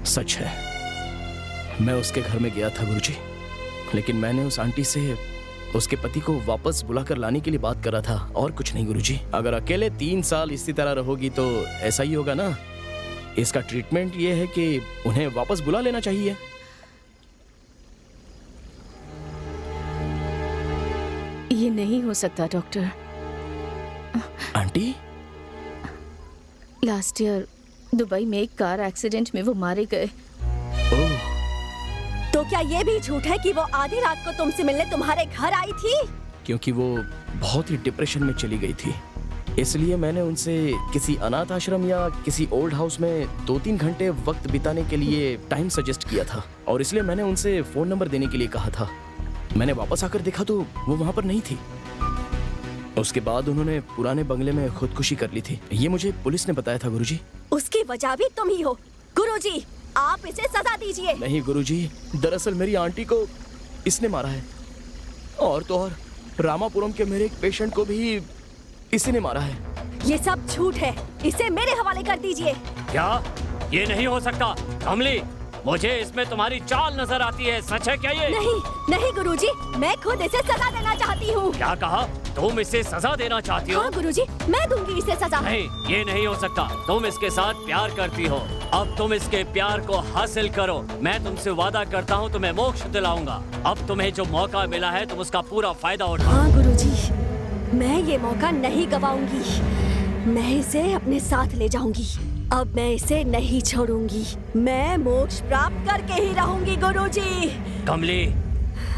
S4: सच है, मैं उसके घर में गया था गुरुजी, लेकिन मैंने उस आंटी से उसके पति को वापस बुलाकर लाने के लिए बात कर रहा था, और कुछ नहीं गुरुजी। अगर अकेले 3 साल इसी तरह रहोगी तो ऐसा ही होगा ना। इसका ट्रीटमेंट ये है कि उन्हें वापस बुला लेना चाहिए।
S5: ये नहीं हो सकता doctor.
S4: Aunty,
S5: last year Dubai में एक कार एक्सीडेंट में वो मारे गए।
S4: ओह,
S1: तो क्या ये भी झूठ है कि वो आधी रात को तुमसे मिलने तुम्हारे घर आई थी?
S4: क्योंकि वो बहुत ही डिप्रेशन में चली गई थी, इसलिए मैंने उनसे किसी अनाथ आश्रम या किसी ओल्ड हाउस में 2-3 घंटे वक्त बिताने के लिए टाइम सजेस्ट किया था, और इसलिए मैंने उनसे फोन नंबर देने के लिए कहा था। मैंने वापस आकर देखा तो वो वहाँ पर नहीं थी। उसके बाद उन्होंने पुराने बंगले में खुदकुशी कर ली थी। ये मुझे पुलिस ने बताया था गुरुजी।
S1: उसकी वजह भी तुम ही हो। गुरुजी, आप इसे सजा दीजिए।
S4: नहीं गुरुजी, दरअसल मेरी आंटी को इसने मारा है, और तो और रामापुरम के मेरे एक पेशेंट को भी इसी ने मारा है।
S1: ये सब झूठ है। इसे मेरे हवाले कर दीजिए।
S9: क्या? ये नहीं हो सकता। कमली, मुझे इसमें तुम्हारी चाल नजर आती है। सच है क्या ये?
S1: नहीं, नहीं गुरुजी, मैं खुद इसे सजा देना चाहती हूँ।
S9: क्या कहा? तुम इसे सजा देना चाहती हो?
S1: हाँ गुरुजी, मैं दूंगी इसे सजा।
S9: नहीं, ये नहीं हो सकता। तुम इसके साथ प्यार करती हो। अब तुम इसके प्यार को हासिल करो। मैं तुमसे वादा करता हूँ तुम्हें मोक्ष दिलाऊंगा। अब तुम्हें जो मौका मिला है तुम उसका पूरा फायदा उठाओ।
S1: हाँ गुरुजी, मैं ये मौका नहीं गवाऊंगी। मैं इसे अपने साथ ले जाऊंगी। अब मैं इसे नहीं छोड़ूंगी। मैं मोक्ष प्राप्त करके ही रहूंगी गुरुजी।
S9: कमली,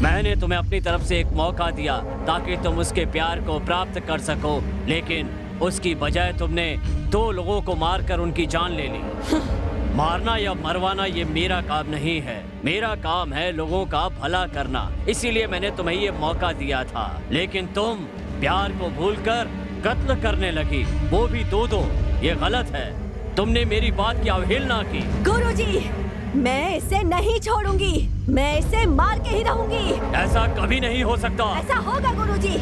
S9: मैंने तुम्हें अपनी तरफ से एक मौका दिया ताकि तुम उसके प्यार को प्राप्त कर सको, लेकिन उसकी बजाय तुमने 2 लोगों को मारकर उनकी जान ले ली। मारना या मरवाना ये मेरा काम नहीं है। मेरा काम है लोगों का भला करना। इसीलिए मैंने तुम्हें ये मौका दिया था, लेकिन तुम प्यार को भूलकर कत्ल करने लगी, वो भी 2-2। ये गलत है। तुमने मेरी बात की अवहेलना की।
S1: गुरुजी, मैं इसे नहीं छोड़ूंगी। मैं इसे मार के ही रहूंगी।
S9: ऐसा कभी नहीं हो सकता।
S1: ऐसा होगा गुरुजी।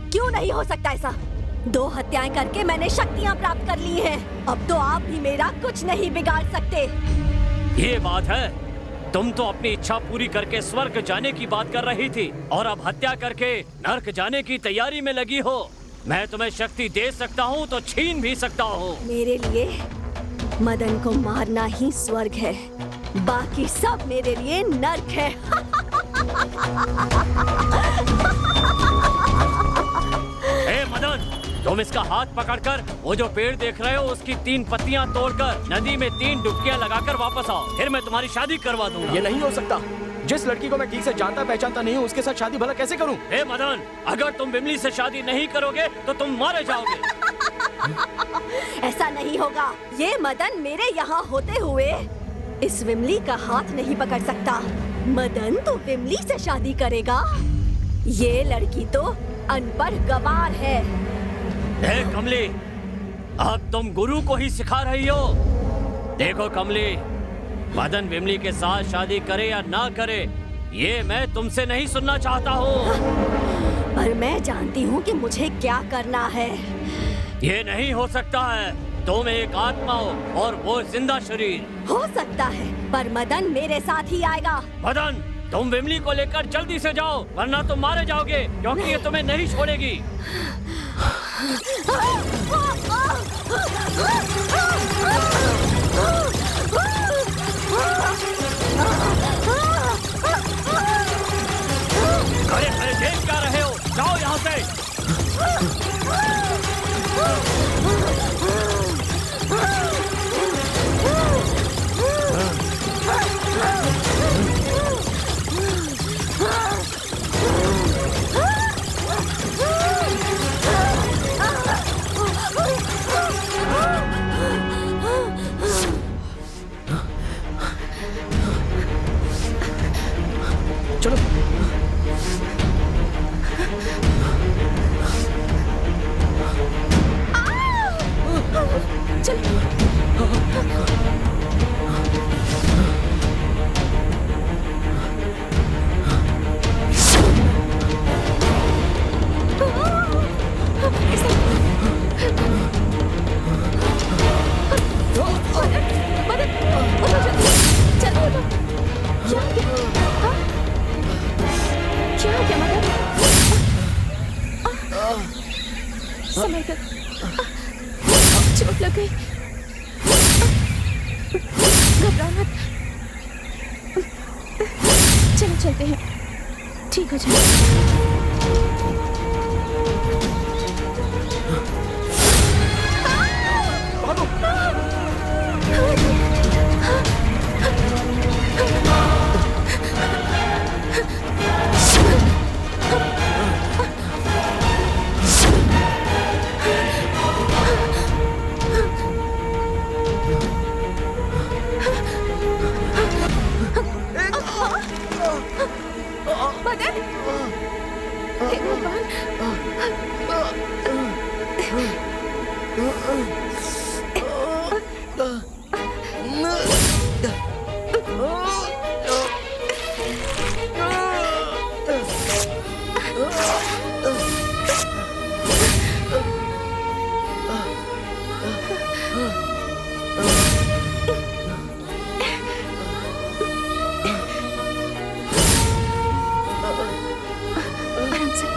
S1: क्यों नहीं हो सकता ऐसा? 2 हत्याएं करके मैंने शक्तियां प्राप्त कर ली हैं। अब तो आप भी मेरा कुछ नहीं बिगाड़ सकते।
S9: ये बात है। तुम तो अपनी इच्छा पूरी करके स्वर्ग जाने की बात कर रही थी, और अब हत्या करके नर्क जाने की तैयारी में लगी हो। मैं तुम्हें शक्ति दे सकता हूँ तो छीन भी सकता हूँ।
S1: मेरे लिए मदन को मारना ही स्वर्ग है, बाकी सब मेरे लिए नर्क है।
S9: ए मदन, तुम इसका हाथ पकड़कर वो जो पेड़ देख रहे हो उसकी 3 पत्तियां तोड़कर नदी में 3 डुबकियां लगाकर वापस आओ, फिर मैं तुम्हारी शादी करवा दूंगा।
S4: ये नहीं हो सकता। जिस लड़की को मैं ठीक से जानता पहचानता नहीं हूँ उसके साथ शादी भला कैसे करूँ?
S9: ए मदन, अगर तुम विमली से शादी नहीं करोगे तो तुम मारे जाओगे।
S1: ऐसा नहीं होगा। ये मदन मेरे यहाँ होते हुए इस विमली का हाथ नहीं पकड़ सकता। मदन तो विमली से शादी करेगा। ये लड़की तो अनपढ़ गवार है।
S9: ए कमली, अब तुम गुरु को ही सिखा रही हो। देखो कमली, मदन विमली के साथ शादी करे या ना करे, ये मैं तुमसे नहीं सुनना चाहता हूँ।
S1: पर मैं जानती हूँ कि मुझे क्या करना है।
S9: ये नहीं हो सकता है। तुम एक आत्मा हो और वो जिंदा शरीर।
S1: हो सकता है, पर मदन मेरे साथ ही आएगा।
S9: मदन, तुम विमली को लेकर जल्दी से जाओ, वरना तुम मारे जाओगे, क्योंकि ये तुम्हें नहीं छोड़ेगी।
S4: चलो
S5: समय कर चोट लग गई। घबराओ मत, चलो चलते हैं, ठीक हो जाए। मदन, हे भगवान, आराम से।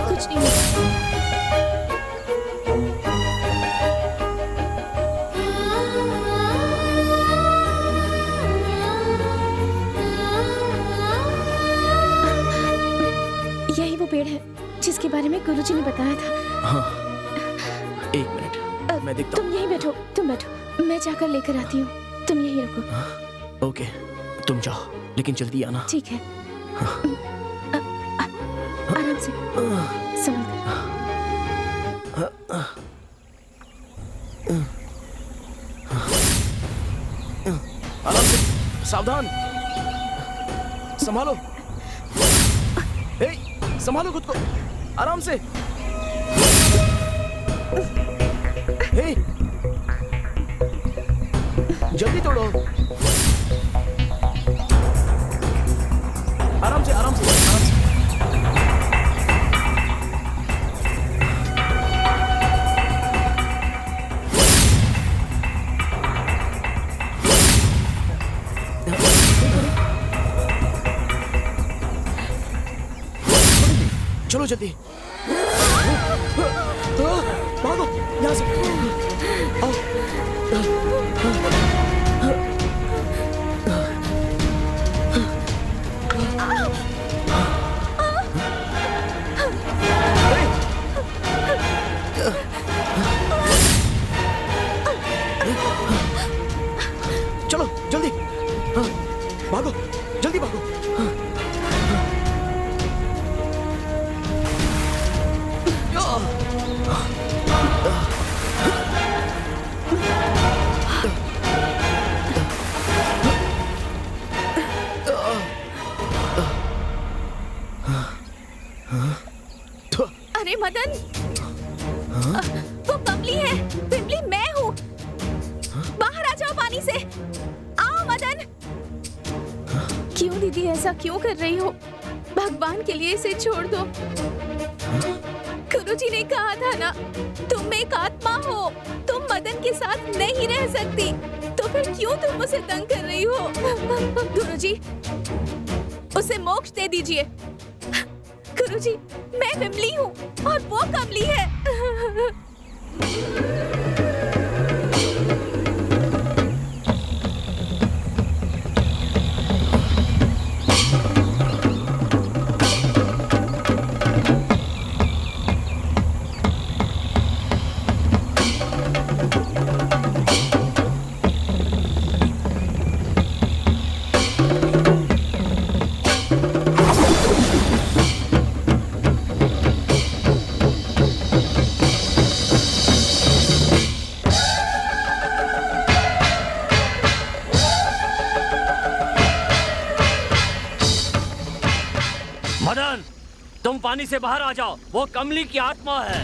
S5: कुछ नहीं हुआ। यही वो पेड़ है जिसके बारे में गुरुजी ने बताया था।
S4: हाँ, एक मिनट मैं देखता
S5: तुम यहीं बैठो, तुम बैठो, मैं जाकर लेकर आती हूँ, तुम यहीं रखो।
S4: हूँ। ओके, तुम जाओ लेकिन जल्दी आना।
S5: ठीक है। आराम से, संभल कर।
S4: आराम से, सावधान, संभालो। हे, संभालो खुद को, आराम से। हे, जल्दी तोड़ो। आराम से, आराम से, आराम से। चलो जल्दी, भागो यहाँ से। आओ। चलो जल्दी, भागो, जल्दी भागो।
S5: अरे मदन, वो बबली है, बिमली मैं हूँ। बाहर आ जाओ पानी से, आओ मदन। क्यों दीदी ऐसा क्यों कर रही हो? भगवान के लिए इसे छोड़ दो। गुरुजी ने कहा था ना, तुम एक आत्मा हो, तुम मदन के साथ नहीं रह सकती, तो फिर क्यों तुम उसे तंग कर रही हो? गुरुजी, उसे मोक्ष दे दीजिए। गुरुजी, मैं विमली हूँ और वो कमली है।
S9: तुम पानी से बाहर आ जाओ, वो कमली की आत्मा है।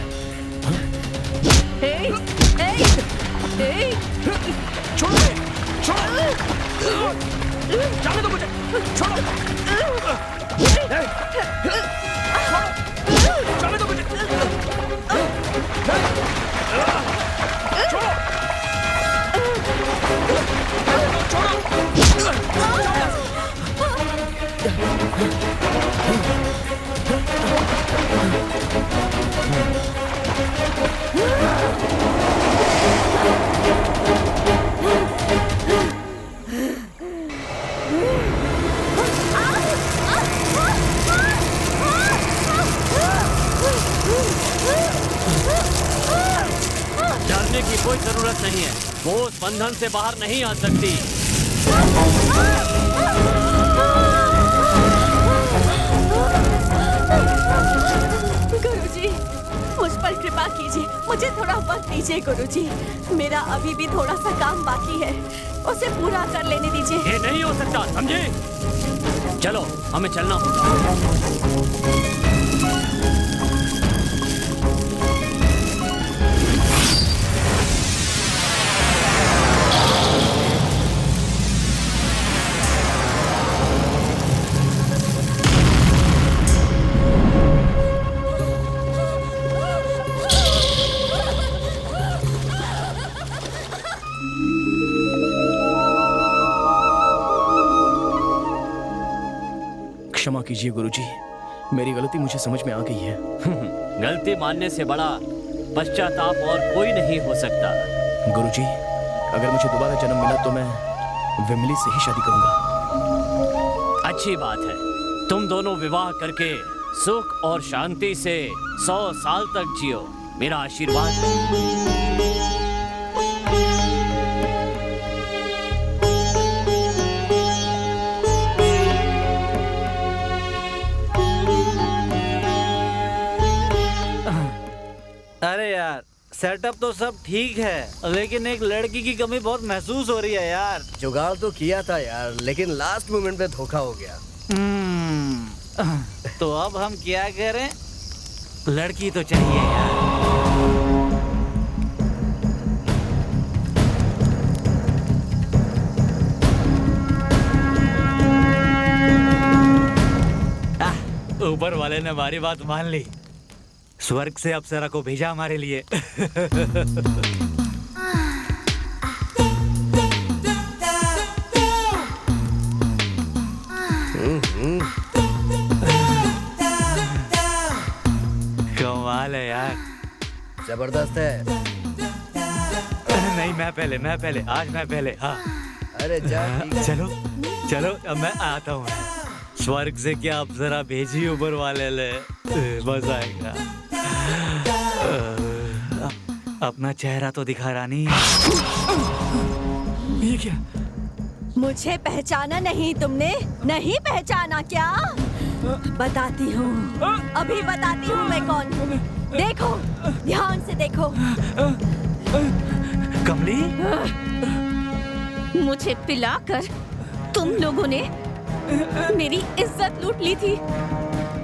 S4: छोड़ो जाने दो मुझे, छोड़ो जाने दो मुझे,
S9: डरने की कोई जरूरत नहीं है, वो उस बंधन से बाहर नहीं आ सकती।
S1: गुरुजी, मुझ पर कृपा कीजिए, मुझे थोड़ा वक्त दीजिए गुरुजी। मेरा अभी भी थोड़ा सा काम बाकी है, उसे पूरा कर लेने दीजिए।
S9: ये नहीं हो सकता, समझे? चलो हमें चलना होगा।
S4: क्षमा कीजिए गुरुजी, मेरी गलती मुझे समझ में आ गई है।
S9: गलती मानने से बड़ा पश्चाताप और कोई नहीं हो सकता।
S4: गुरुजी, अगर मुझे दोबारा जन्म मिला तो मैं विमली से ही शादी करूंगा।
S9: अच्छी बात है, तुम दोनों विवाह करके सुख और शांति से 100 साल तक जियो, मेरा आशीर्वाद है।
S2: अरे यार, सेटअप तो सब ठीक है, लेकिन एक लड़की की कमी बहुत महसूस हो रही है यार।
S6: जुगाड़ तो किया था यार, लेकिन लास्ट मोमेंट पे धोखा हो गया।
S2: तो अब हम क्या करें? लड़की तो चाहिए यार। ऊपर वाले ने हमारी बात मान ली, स्वर्ग से अप्सरा को भेजा हमारे लिए। कमाल है यार,
S6: जबरदस्त है।
S2: नहीं मैं पहले, आज मैं पहले। हाँ
S6: अरे जा, ठीक है।
S2: चलो चलो, अब मैं आता हूँ। स्वर्ग से क्या अप्सरा भेजी ऊपर वाले ले, मजा आएगा। अपना चेहरा तो दिखा रानी। ये क्या?
S1: मुझे पहचाना नहीं तुमने? नहीं पहचाना क्या? बताती हूँ, अभी बताती हूँ मैं कौन हूँ। देखो, ध्यान से देखो।
S2: कमली,
S5: मुझे पिलाकर तुम लोगों ने मेरी इज्जत लूट ली थी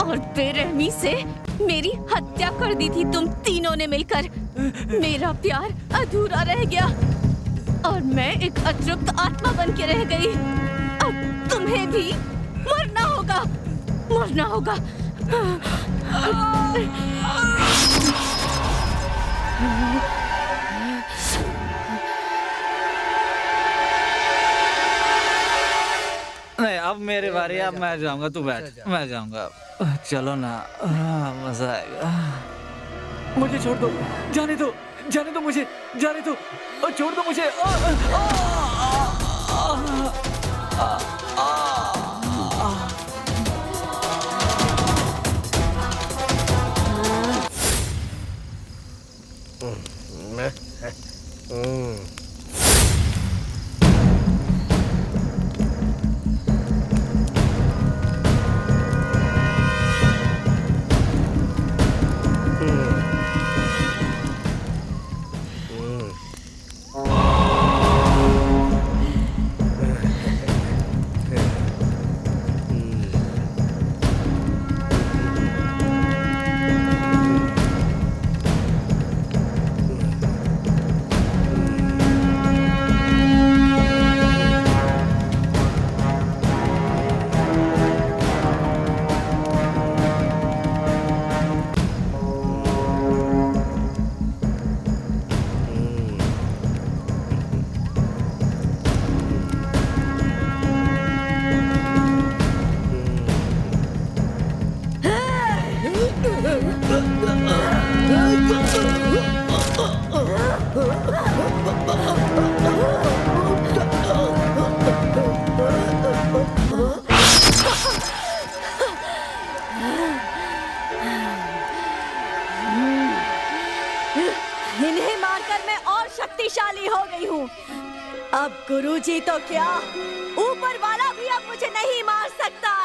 S5: और बेरहमी से मेरी हत्या कर दी थी। तुम तीनों ने मिलकर, मेरा प्यार अधूरा रह गया और मैं एक अतृप्त आत्मा बन के रह गई। अब तुम्हें भी मरना होगा, मरना होगा।
S2: नहीं अब मेरी बारी, अब मैं जाऊंगा, तू बैठ, मैं जाऊंगा। चलो ना, मजा आएगा। मुझे छोड़ दो, जाने दो मुझे, जाने दो, छोड़ दो मुझे।
S1: शक्तिशाली हो गई हूँ। अब गुरुजी तो क्या, ऊपर वाला भी अब मुझे नहीं मार सकता।